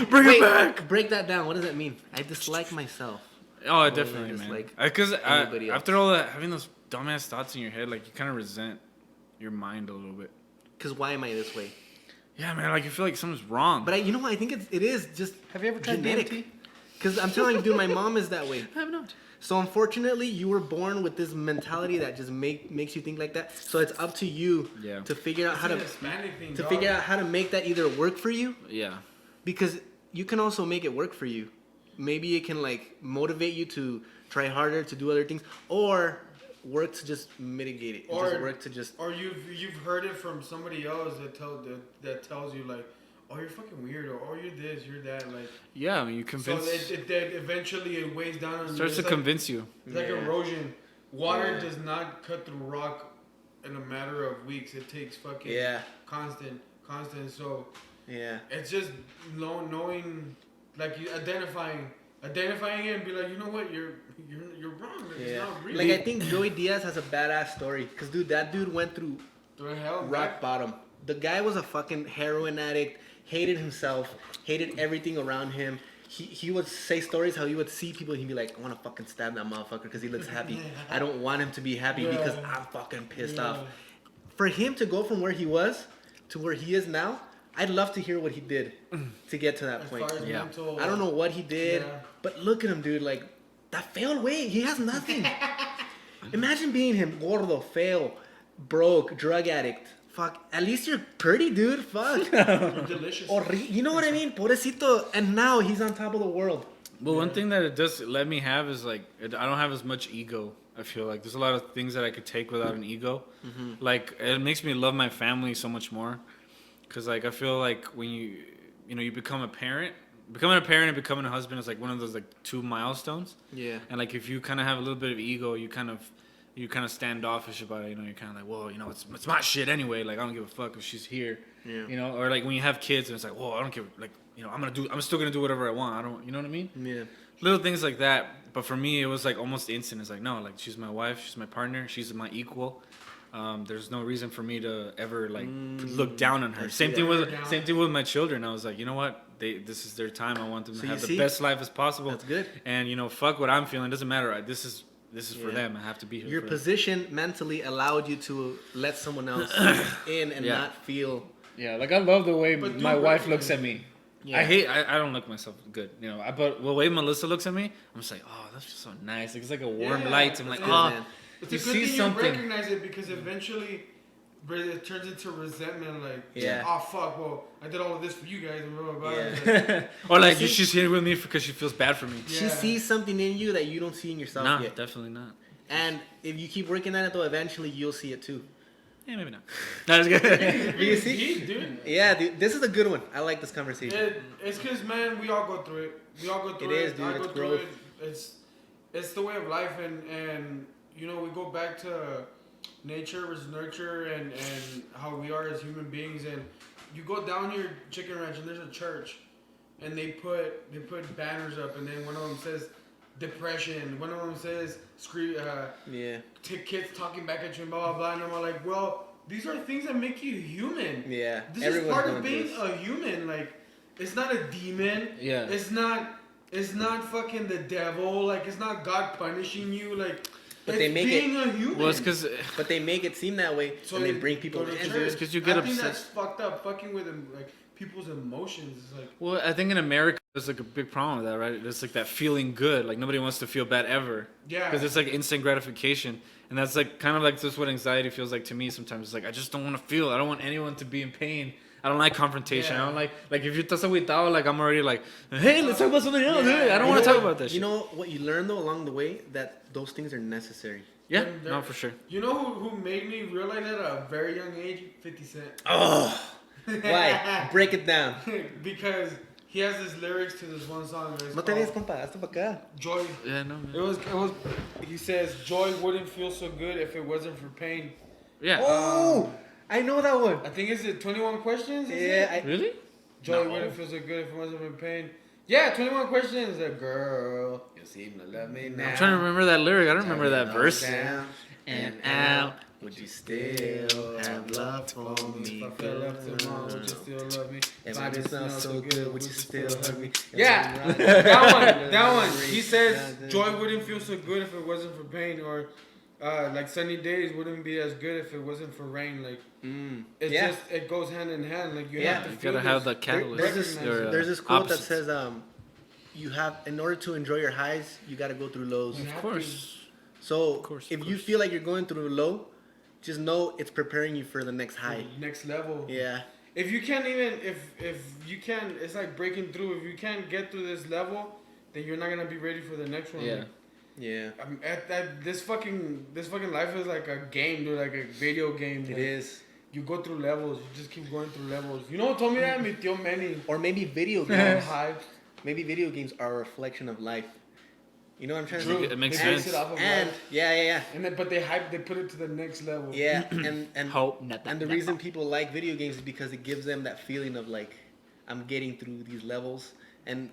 Bring it back. Break that down. What does that mean? I dislike myself. Oh, definitely, man. Because after all that, having those dumbass thoughts in your head, like you kind of resent your mind a little bit. Because why am I this way? Yeah, man. Like you feel like something's wrong. But you know what? I think it is just. Have you ever tried genetic? Because I'm telling you, dude, my mom is that way. I have not. So unfortunately, you were born with this mentality that just makes you think like that. So it's up to you to figure out how to make that either work for you. Yeah. Because you can also make it work for you. Maybe it can like motivate you to try harder, to do other things, or work to just mitigate it. Or just work to just. Or you've heard it from somebody else that tells you like, oh, you're fucking weird, or oh, you're this, you're that, like. Yeah, I mean, you convince. So it eventually it weighs down on you. Starts to convince you. It's like erosion. Water does not cut through rock in a matter of weeks. It takes fucking constant. So it's just knowing, like you identifying it and be like, you know what, you're wrong. It's not real. Like I think Joey Diaz has a badass story, cause dude, that dude went through hell, rock bottom. The guy was a fucking heroin addict, hated himself, hated everything around him. He would say stories how he would see people and he'd be like, I want to fucking stab that motherfucker because he looks happy. I don't want him to be happy because I'm fucking pissed off. For him to go from where he was to where he is now, I'd love to hear what he did to get to that point. Mental, I don't know what he did, but look at him, dude. Like, that failed way. He has nothing. Imagine being him. Gordo, fail, broke, drug addict. Fuck, at least you're pretty, dude. Fuck. You're delicious. You know what I mean? Pobrecito. And now he's on top of the world. Well, one thing that it does let me have is like, I don't have as much ego. I feel like there's a lot of things that I could take without an ego. Mm-hmm. Like, it makes me love my family so much more. Because, like, I feel like when you become a parent, becoming a parent and becoming a husband is like one of those like 2 milestones. Yeah. And like if you kind of have a little bit of ego, you kind of standoffish about it. You know, you're kind of like, well, you know, it's my shit anyway. Like I don't give a fuck if she's here. Yeah. You know, or like when you have kids and it's like, well, I don't care. Like, you know, I'm still gonna do whatever I want. I don't, you know what I mean? Yeah. Little things like that. But for me, it was like almost instant. It's like, no, like she's my wife, she's my partner, she's my equal. There's no reason for me to ever like look down on her. Same thing with my children. I was like, you know what? This is their time. I want them to have the best life as possible. That's good. And you know, fuck what I'm feeling. It doesn't matter. This is for them. I have to be here. Your for position them. Mentally allowed you to let someone else in and not feel. Yeah, like I love the way my wife looks at me. Yeah. I don't look myself good, you know. But the way Melissa looks at me, I'm just like, oh, that's just so nice. Like, it's like a warm light. I'm like, oh, it's a good thing you recognize it because eventually it turns into resentment. Like, oh fuck, well, I did all of this for you guys. And blah, blah, blah. Like, or like she's here with me because she feels bad for me. She sees something in you that you don't see in yourself yet. Definitely not. And if you keep working at it, though, eventually you'll see it too. Yeah, maybe not. No, it's good. You see? Dude. Yeah, dude, this is a good one. I like this conversation. It's because, man, we all go through it. We all go through it. It is, dude. I go through it. It's the way of life, and you know, we go back to nature versus nurture and how we are as human beings. And you go down here, Chicken Ranch, and there's a church, and they put banners up, and then one of them says depression. One of them says kids talking back at you and blah blah blah. And I'm like, well, these are things that make you human. Yeah, this is part of being a human. Like, it's not a demon. Yeah, it's not fucking the devil. Like, it's not God punishing you. Like, but they make being a human. Well, it's because but they make it seem that way, so and they bring people in. It's because you get upset. I think that's fucked up. Fucking with them, like people's emotions. Is like. Well, I think in America there's like a big problem with that, right? It's like that feeling good. Like nobody wants to feel bad ever. Yeah. Because it's like instant gratification, and that's like kind of like just what anxiety feels like to me sometimes. It's like I just don't want to feel. I don't want anyone to be in pain. I don't like confrontation. I don't like if you're estás agüitado, like I'm already like, hey, let's talk about something else. I don't want to talk about that shit. You know what you learn though along the way, that those things are necessary. Yeah, no, for sure. You know who made me realize that at a very young age? 50 Cent. Oh, why? Break it down. Because he has this lyrics to this one song. No te ves, compa. Hazte pa' acá. Joy. Yeah, no, man. It was. He says joy wouldn't feel so good if it wasn't for pain. Yeah. Oh. I know that one. I think it's 21 Questions. Really? Joy wouldn't feel so good if it wasn't for pain. Yeah, 21 Questions. A girl, you seem to love me now. I'm trying to remember that lyric. I don't remember that verse. Down and out. Would you still have love for me? If I fell off tomorrow, would you still love me? If I didn't smell so good, would you still hug me? Yeah, that one. He says joy wouldn't feel so good if it wasn't for pain, or like sunny days wouldn't be as good if it wasn't for rain. Like just it goes hand in hand. Like you have to feel gotta have the catalyst. There's this quote that says you have, in order to enjoy your highs, you gotta go through lows. Of course. So if you feel like you're going through a low, just know it's preparing you for the next high. Next level. Yeah. If you can't even, if you can't, it's like breaking through. If you can't get through this level, then you're not gonna be ready for the next one. Yeah. Yeah. This fucking life is like a game, dude. Like a video game. It is. You go through levels. You just keep going through levels. You know what told me that? Mi tío Manny. Or maybe video games. Hype. Maybe video games are a reflection of life. You know what I'm trying to say? It makes They sense. base it off of And life. yeah. And then, but they put it to the next level. Yeah, and Hope and the reason people like video games is because it gives them that feeling of like, I'm getting through these levels, and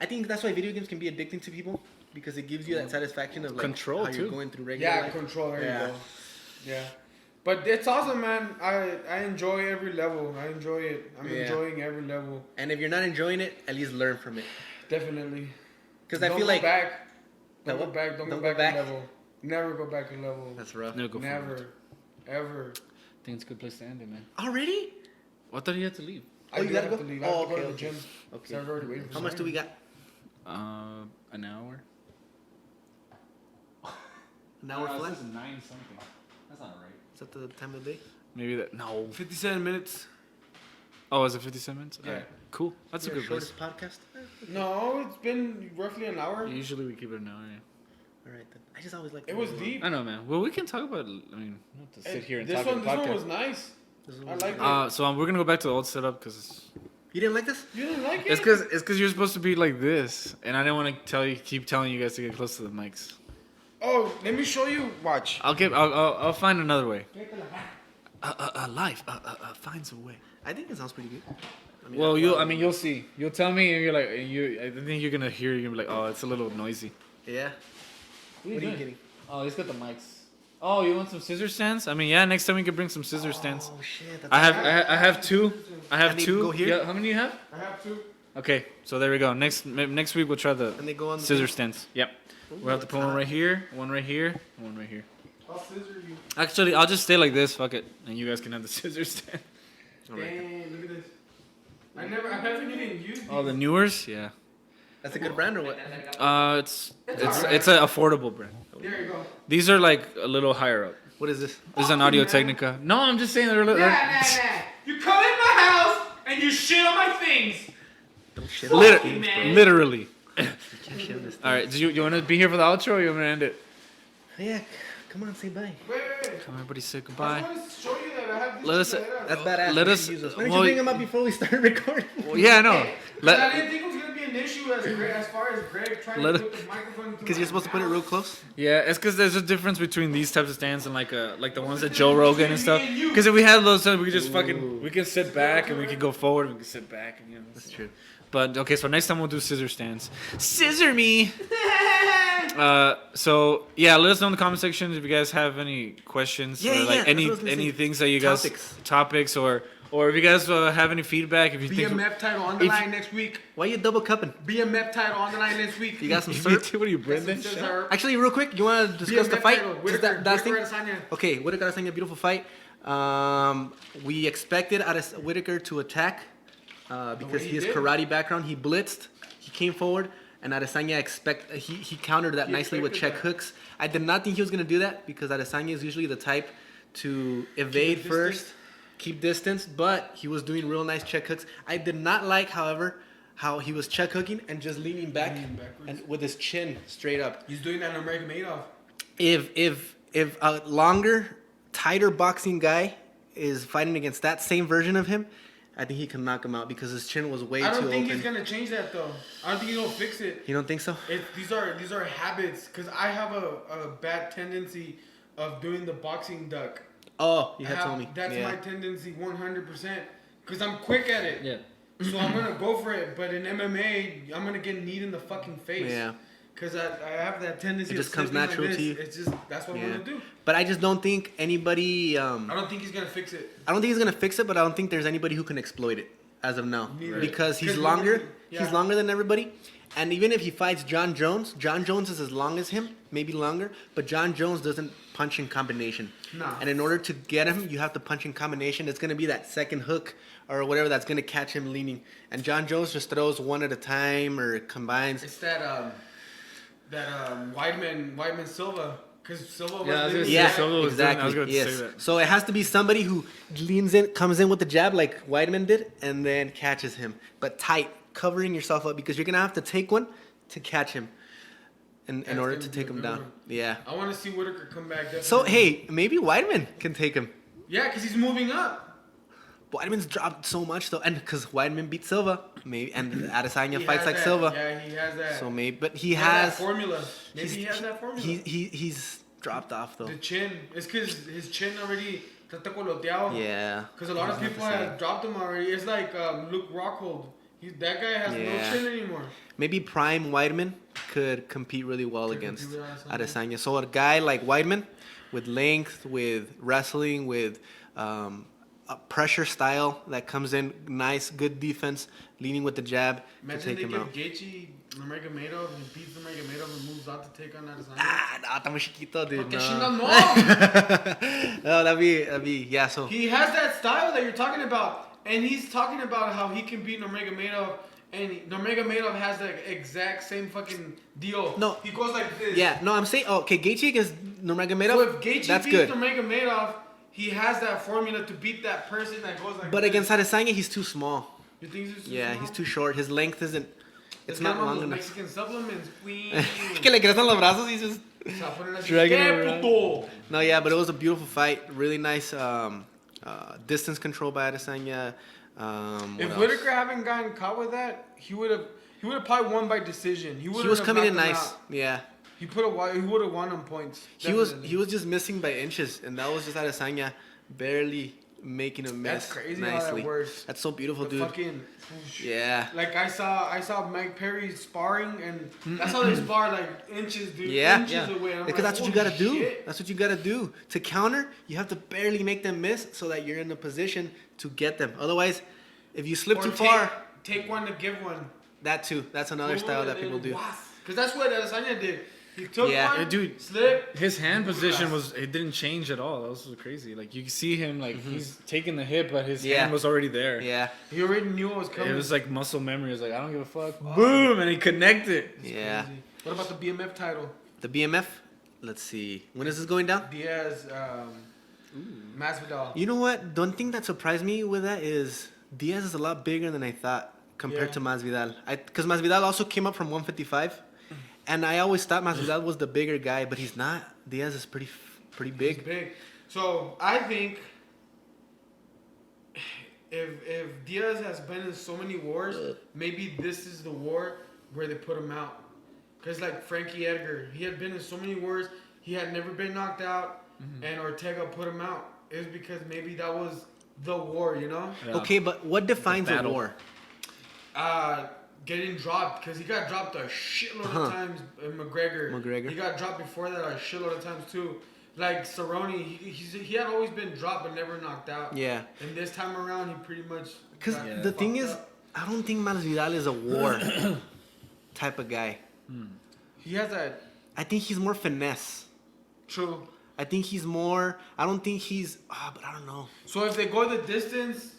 I think that's why video games can be addicting to people, because it gives you that satisfaction of like Control, how too. you're going through regular life. Control. There Yeah. you go. Yeah. But it's awesome, man. I enjoy every level. I enjoy it. I'm enjoying every level. And if you're not enjoying it, at least learn from it. Definitely. Because I feel like Don't go back. Don't go back a level. Never go back a level. That's rough. Never go forward. Ever. I think it's a good place to end it, man. Already? I thought he had to leave. Oh, you do gotta have go? to leave. Oh, I have to go okay, to the okay. gym. Okay. So I was already waiting for How much do we got? An hour. An hour flat? 9 something. That's not right. Is that the time of the day? Maybe that. No. 57 minutes. Oh, is it 57 minutes? Yeah. Alright, cool. That's a good place. shortest podcast? No, it's been roughly an hour. Usually we keep it an hour. Yeah. All right then. I just always like. It was deep. I know, man. Well, we can talk about. I mean, not to sit here and This talk one about the this one podcast. was nice. I like it. So we're gonna go back to the old setup because You didn't like this? You didn't like it? it's because you're supposed to be like this, and I didn't want to keep telling you guys to get close to the mics. Oh, let me show you. Watch. I'll find another way. Life finds a way. I think it sounds pretty good. Well, you'll see. You'll tell me, and you're like, I think you're gonna hear. You're gonna be like, oh, it's a little noisy. Yeah. What are you getting? Oh, he's got the mics. Oh, you want some scissor stands? I mean, yeah. Next time we can bring some scissor stands. Oh shit. I have two. I have And they two. go here? Yeah. How many do you have? I have to. Okay, so there we go. Next week we'll try the And they go on the scissor thing? stands. Yep. We'll have to put one right here, one right here, and one right here. I'll scissor you. Actually, I'll just stay like this. Fuck it, and you guys can have the scissor stand. Dang, look at this. I haven't even used Oh, the these. newers, yeah. That's a good brand or what? It's alright. it's an affordable brand. There you go. These are like a little higher up. What is this? This is an Audio Technica. No, I'm just saying they're. Nah. You come in my house and you shit on my things. Don't shit Lit- on man. literally. You can't shit on this thing. All right, do you want to be here for the outro, or you want me to end it? Yeah. Come on, say bye. Wait. Come on, everybody, say I goodbye. just want to show you that I have these. Let us- chileras. That's badass. Let We us- should use those. Why didn't well, you bring them up before we started recording? Well, yeah, I know. But I didn't think it was gonna be an issue as far as Greg trying Let to it- put the microphone. Because you're supposed to put it real close. Yeah, it's because there's a difference between these types of stands and like the ones that Joe Rogan and stuff. Because if we had those, we could just we can sit back and we can go forward and we can sit back and That's true. But okay, so next time we'll do scissor stands. Scissor me. So yeah, let us know in the comment section if you guys have any questions or like that's what I was gonna any say. things that you guys topics or if you guys have any feedback. If you think BMF title on the line next week. Why you double cupping? BMF title on the line next week. You got some you syrup? what are you, Brendan? Actually, real quick, you want to discuss the fight? Just that thing? Adesanya. Okay, Whitaker Adesanya, beautiful fight. We expected Whitaker to attack because he his did. karate background. He blitzed, he came forward, and Adesanya he countered that He nicely with check expected that. hooks. I did not think he was gonna do that because Adesanya is usually the type to evade distance. first, keep distance, but he was doing real nice check hooks. I did not like, however, how he was check hooking and just leaning back Leaning backwards. and with his chin straight up. He's doing that in American Madoff. If a longer, tighter boxing guy is fighting against that same version of him, I think he can knock him out because his chin was way I too don't think open. he's gonna change that though. I don't think he'll fix it. You don't think so? These are habits because I have a bad tendency of doing the boxing duck. Oh, you had told me. That's yeah. my tendency 100% because I'm quick at it. Yeah. So I'm gonna go for it, but in MMA, I'm gonna get kneed in the fucking face. Yeah. Cause I have that tendency. It just of comes slipping natural like to this. you. It's just that's what I'm Yeah. gonna do. But I just don't think anybody. I don't think he's gonna fix it. I don't think he's gonna fix it, but I don't think there's anybody who can exploit it as of now Neither. because he's 'Cause longer. yeah. He's longer than everybody. And even if he fights John Jones is as long as him, maybe longer. But John Jones doesn't punch in combination. Nah. And in order to get him, you have to punch in combination. It's gonna be that second hook or whatever that's gonna catch him leaning. And John Jones just throws one at a time or combines. It's that Weidman Silva. Cause Silva was Yeah, I was gonna say Yeah, Silva was doing- I was exactly. going to Yes. say that. So it has to be somebody who comes in with the jab like Weidman did, and then catches him, but tight, covering yourself up because you're gonna have to take one to catch him. in order to take him down. Yeah. I want to see Whitaker come back. Definitely. So hey, maybe Weidman can take him. Yeah, because he's moving up. Weidman's dropped so much though, and because Weidman beat Silva, maybe, and Adesanya He fights has like that. Silva. Yeah, he has that. So maybe, but he He has has that formula. Maybe he has that formula. He's dropped off though. The chin. It's because his chin already está coloteado. Yeah. Because a lot of people have dropped him already. It's like Luke Rockhold. That guy has no chin anymore. Maybe Prime Weidman could compete really well against Adesanya. So a guy like Weidman, with length, with wrestling, with a pressure style that comes in nice, good defense, leading with the jab, imagine to take him out. Gaethje Nurmagomedov and beats Nurmagomedov and moves out to take on Adesanya. No, está muy chiquito, dude. Porque No. no, that'd be, yeah, so. he has that style that you're talking about, and he's talking about how he can beat Nurmagomedov, and Nurmagomedov has the exact same fucking deal. No. He goes like this. Yeah, no, I'm saying, okay, Gaethje against Nurmagomedov, So if Gaethje that's beats good. Nurmagomedov, he has that formula to beat that person that goes like But this. against Adesanya, he's too small. You think he's too Yeah, small? he's too short. His length isn't, it's Let's not get him on long those enough. Mexican supplements, queen. Que le crecen los brazos, he's just Stop putting us dragging in him around. puto. No, yeah, but it was a beautiful fight. Really nice distance control by Adesanya. What If else? Whitaker hadn't gotten caught with that, he would have probably won by decision. He was coming in nice. Yeah. He would have won on points. He was just missing by inches, and that was just Adesanya barely making a miss. That's crazy nicely. how that works. That's so beautiful, The dude. fucking Yeah. Like I saw Mike Perry sparring, and that's how they spar, like inches, dude. Yeah, Inches away. And I'm because like, that's what you holy gotta do. shit. That's what you gotta do. To counter, you have to barely make them miss so that you're in a position to get them. Otherwise, if you slip Or too far, take one to give one. that too. That's another style that people do. Because that's what Adesanya did. He took Yeah. one, Dude, slip. his hand position it didn't change at all. That was so crazy. Like you see him like he's taking the hit, but his hand was already there. Yeah. He already knew what was coming. It was like muscle memory. It was like I don't give a fuck. Boom, and he connected. Yeah. Crazy. What about the BMF title? The BMF. Let's see. When is this going down? Diaz, Masvidal. You know what? The one thing that surprised me with that is Diaz is a lot bigger than I thought compared to Masvidal. Because Masvidal also came up from 155, and I always thought Masvidal was the bigger guy, but he's not. Diaz is pretty big. He's big. So I think if Diaz has been in so many wars, maybe this is the war where they put him out. Because like Frankie Edgar, he had been in so many wars, he had never been knocked out, and Ortega put him out. It was because maybe that was the war, you know? Yeah. Okay, but what defines a battle. war? Getting dropped, because he got dropped a shitload of times. McGregor. He got dropped before that a shitload of times too. Like Cerrone, he had always been dropped but never knocked out. Yeah. And this time around, he pretty much. Because got the thing fucked is, up. I don't think Masvidal is a war type of guy. He has that. I think he's more finesse. True. I think he's more. I don't think he's. But I don't know. So if they go the distance,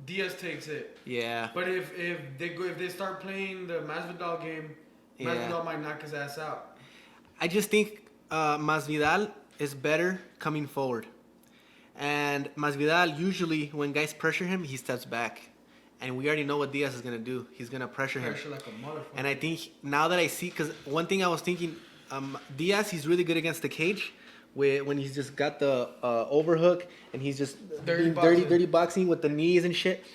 Diaz takes it. Yeah. But if they start playing the Masvidal game, Masvidal might knock his ass out. I just think Masvidal is better coming forward. And Masvidal, usually when guys pressure him, he steps back. And we already know what Diaz is going to do. He's going to pressure him. Pressure like a motherfucker. And I think now that I see, because one thing I was thinking, Diaz, he's really good against the cage. When he's just got the overhook and he's just dirty boxing with the knees and shit.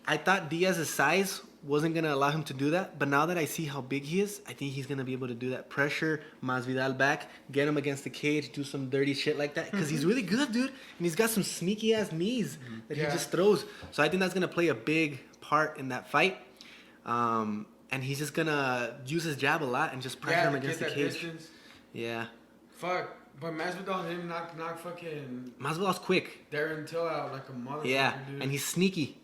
I thought Diaz's size wasn't going to allow him to do that. But now that I see how big he is, I think he's going to be able to do that. Pressure Masvidal back, get him against the cage, do some dirty shit like that. Because he's really good, dude. And he's got some sneaky-ass knees that he just throws. So I think that's going to play a big part in that fight. And he's just going to use his jab a lot and just pressure him against the cage. Distance. Yeah. Fuck. But Masvidal didn't knock fucking Masvidal's quick. Darren Till out like a motherfucker, Yeah, dude. and he's sneaky.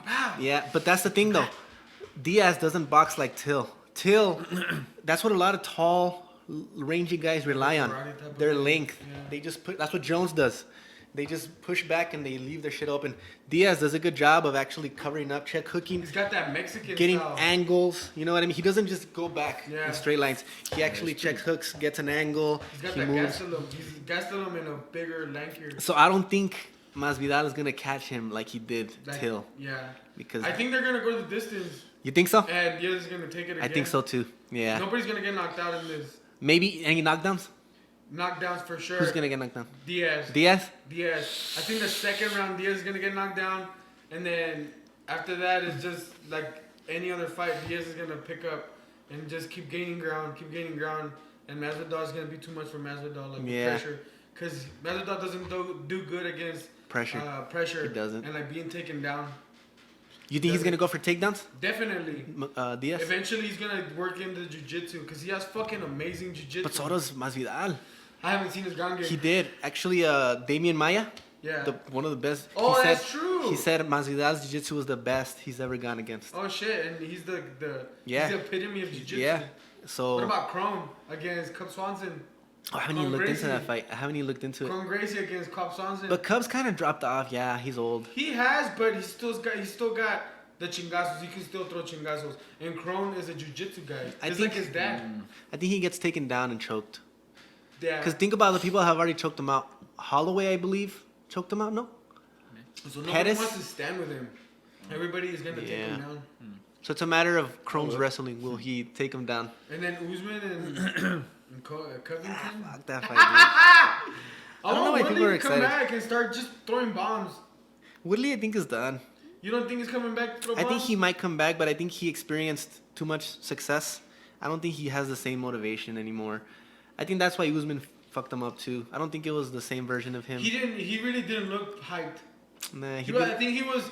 Pow. Yeah, but that's the thing, though. Diaz doesn't box like Till. Till, that's what a lot of tall, rangy guys rely on. Karate type of Their thing. length. Yeah. They just that's what Jones does. They just push back and they leave their shit open. Diaz does a good job of actually covering up, check hooking, He's got that Mexican getting style. angles. You know what I mean? He doesn't just go back in straight lines. He actually checks hooks, gets an angle. He's got he that moves. Gastelum. He's Gastelum in a bigger, lankier. So I don't think Masvidal is gonna catch him like he did Till. Yeah. Because I think they're gonna go the distance, you think so? and Diaz is gonna take it again. I think so too. Yeah. Nobody's gonna get knocked out in this. Maybe any knockdowns? Knockdowns for sure. Who's gonna get knocked down? Diaz. Diaz? Diaz. I think the second round Diaz is gonna get knocked down, and then after that it's just like any other fight. Diaz is gonna pick up and just keep gaining ground, and Masvidal is gonna be too much for Masvidal, like the pressure, because Masvidal doesn't do good against pressure. He doesn't. And like being taken down. You think he's gonna go for takedowns? Definitely. Diaz. Eventually he's gonna work into jiu-jitsu because he has fucking amazing jiu-jitsu. But so does Masvidal. I haven't seen his ground game. He did. Actually, Damian Maya, one of the best. That's true. He said Masvidal's jiu-jitsu was the best he's ever gone against. Oh, shit. And he's the epitome of jiu-jitsu. Yeah. So. What about Chrome against Cub Swanson? Oh, I haven't even looked into that fight. I haven't even looked into it. Chrome Gracie against Cub Swanson. But Cub's kind of dropped off. Yeah, he's old. He has, but he's still got the chingazos. He can still throw chingazos. And Chrome is a jiu-jitsu guy. It's like his dad. I think he gets taken down and choked. Yeah. Because think about the people that have already choked him out. Holloway, I believe, choked him out. No. So nobody wants to stand with him. Everybody is gonna take him down. So it's a matter of Chrome's wrestling. Will he take him down? And then Usman and Covington. Fuck that fight, dude. I don't know why people are excited. Come back and start just throwing bombs. Woodley, I think, is done. You don't think he's coming back to throw bombs? I think he might come back, but I think he experienced too much success. I don't think he has the same motivation anymore. I think that's why Usman fucked him up too. I don't think it was the same version of him. He really didn't look hyped. Nah, I think he was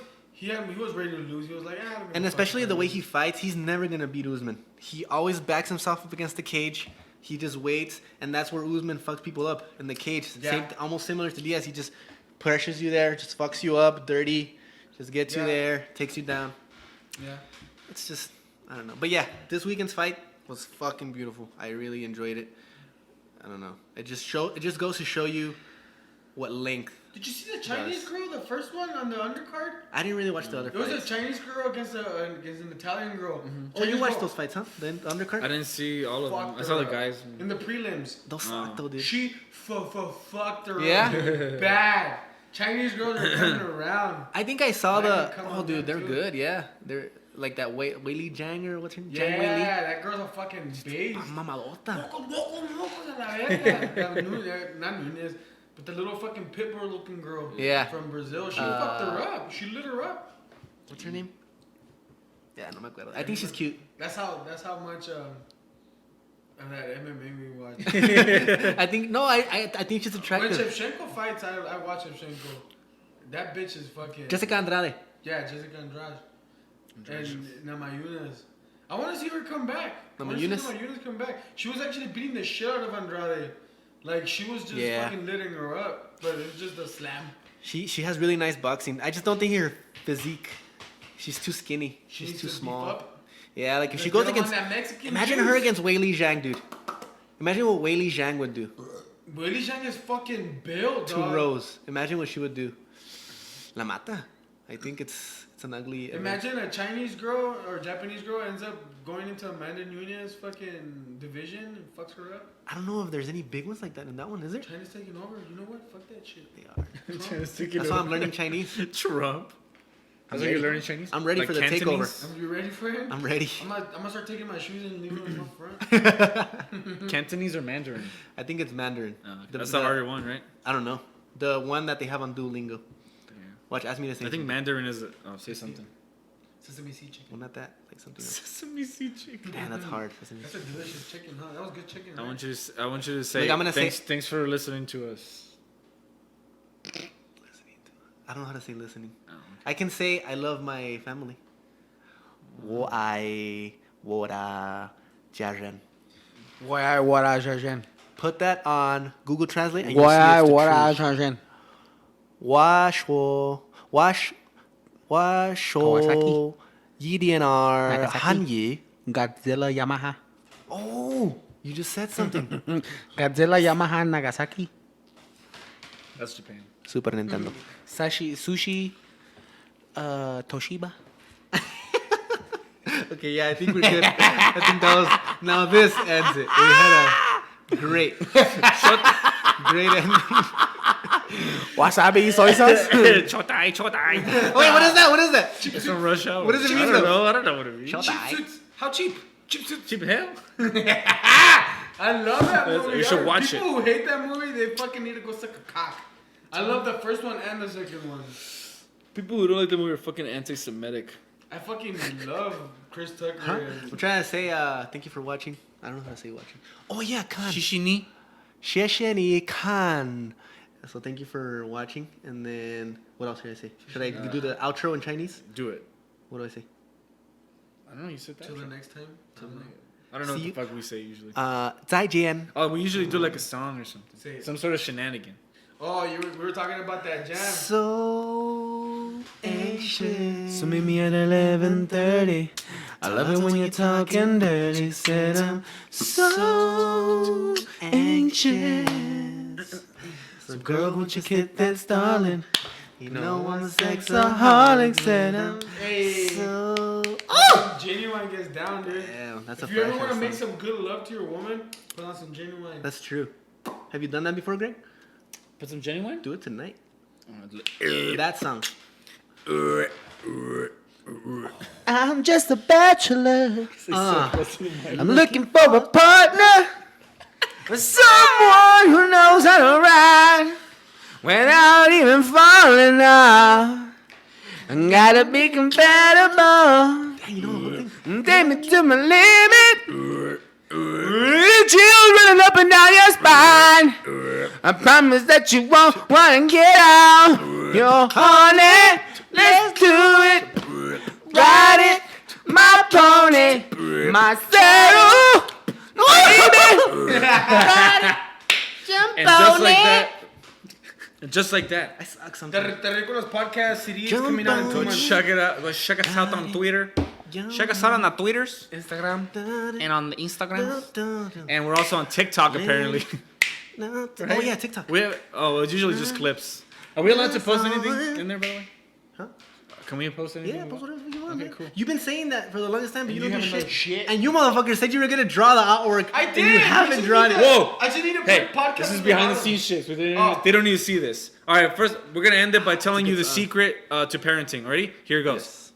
ready to lose. He was like, and especially the way he fights, he's never gonna beat Usman. He always backs himself up against the cage. He just waits, and that's where Usman fucks people up in the cage. Yeah. Almost similar to Diaz. He just pressures you there, just fucks you up, dirty, just gets you there, takes you down. Yeah. It's just, I don't know. But yeah, this weekend's fight was fucking beautiful. I really enjoyed it. I don't know. It just goes to show you what length. Did you see the Chinese girl, the first one on the undercard? I didn't really watch the other fights. It was a Chinese girl against an Italian girl. Mm-hmm. Oh, you watched those fights, huh? The undercard? I didn't see all of them. I saw the guys. In the prelims. Those suck though, dude. She fucked her up bad. Chinese girls are coming around. I think I saw dude, they're good, yeah. They're like that Wei Li Zhang or what's her name? Yeah, that girl's a fucking beast. Mamalota. Not Nunez, but the little fucking pitbull looking girl from Brazil. She fucked her up. She lit her up. What's her name? Yeah, no me acuerdo. I think she's cute. That's how much of that MMA we watch. I think she's attractive. When Shevchenko fights, I watch Shevchenko. That bitch is fucking... Jessica Andrade. Yeah, Jessica Andrade. And Namajunas. I want to see her come back. Namajunas come back. She was actually beating the shit out of Andrade. Like, she was just fucking litting her up. But it was just a slam. She has really nice boxing. I just don't think her physique... She's too skinny. She's too small. Yeah, like if she goes against... Imagine her against Wei Li Zhang, dude. Imagine what Wei Li Zhang would do. Wei Li Zhang is fucking built, dog. 2 rows. Imagine what she would do. La mata. I think it's an ugly... Imagine a Chinese girl or Japanese girl ends up going into Amanda Nunes' fucking division and fucks her up. I don't know if there's any big ones like that in that one, is there? China's taking over. You know what? Fuck that shit. They are. China's taking over. That's why I'm learning Chinese. Trump. How's you're learning Chinese? I'm ready for the takeover. Are you ready for it? I'm ready. I'm gonna start taking my shoes and leaving them up front. Cantonese or Mandarin? I think it's Mandarin. That's the harder one, right? I don't know. The one that they have on Duolingo. Yeah. Watch, ask me to say I think Mandarin is... say something. Sesame seed chicken. Well, not that. Like something else. Sesame seed chicken. Damn, that's hard. That's a delicious chicken, huh? That was good chicken. I want you to say... Look, thanks for listening to us. I don't know how to say listening. Oh, okay. I can say I love my family. 我爱我的家人. Put that on Google Translate and you'll see it's the truth. 我说一点儿汉语. Godzilla Yamaha. Oh, you just said something. Godzilla Yamaha Nagasaki. That's Japan. Super Nintendo. Sushi Toshiba. Okay, yeah, I think we're good. I think that was... Now this ends it. We had a great ending. Wasabi soy sauce. Chodai. Wait, what is that? What is that? It's from Rush Hour. What does it mean? I don't know what it means. Chodai. How cheap? Cheap hell? I love that movie. You should watch People who hate that movie, they fucking need to go suck a cock. I love the first one and the second one. People who don't like the movie are fucking anti-Semitic. I fucking love Chris Tucker. Huh? I'm trying to say thank you for watching. I don't know how to say watching. Oh yeah, Khan. Shishini. Shesheni Khan. So thank you for watching. And then what else should I say? Should I do the outro in Chinese? Do it. What do I say? I don't know. You said that. Till the next time. I don't know See what the you. fuck we say usually. 再见. Oh, we usually do like a song or something. Say it. Some sort of shenanigan. Oh, we were talking about that jam. So anxious. So meet me at 11:30. I love it when you're talking dirty. Said I'm so anxious. So girl, won't you get that, darling? You know I'm a sexaholic. Said I'm so. Genuine gets down, dude. Damn, that's If a you ever fresh want to song. make some good love to your woman, put on some Genuine. That's true. Have you done that before, Greg? Put some genuine? Do it tonight. That song. I'm just a bachelor. I'm looking for a partner. Someone who knows how to ride without even falling off. Gotta be compatible. Take me to my limit. Chills running up and down your spine. I promise that you won't wanna get out. You're on it. Let's do it. Ride it, my pony, my saddle, baby. Ride it, jump And just on like it. that. And just like that. I suck sometimes. Terricolas podcast CD is Jump coming out in on 2 Go months. check it out. Go check us out on Twitter. Check us out on the Twitters Instagram. and on the Instagrams. And we're also on TikTok apparently. Oh yeah, TikTok. We have, it's usually just clips. Are we allowed to post anything in there, by the way? Huh? Can we post anything? Yeah, post whatever you want. Okay, man. cool. You've been saying that for the longest time, but you don't do haven't done shit. shit. And you motherfuckers said you were gonna draw the artwork. I and did. you haven't drawn it. Whoa. I just need to put Hey, podcast. this is at behind the bottom. scenes shit. So Oh. they don't need to see this. All right, first we're gonna end it by telling you the secret to parenting. Ready? Here it goes.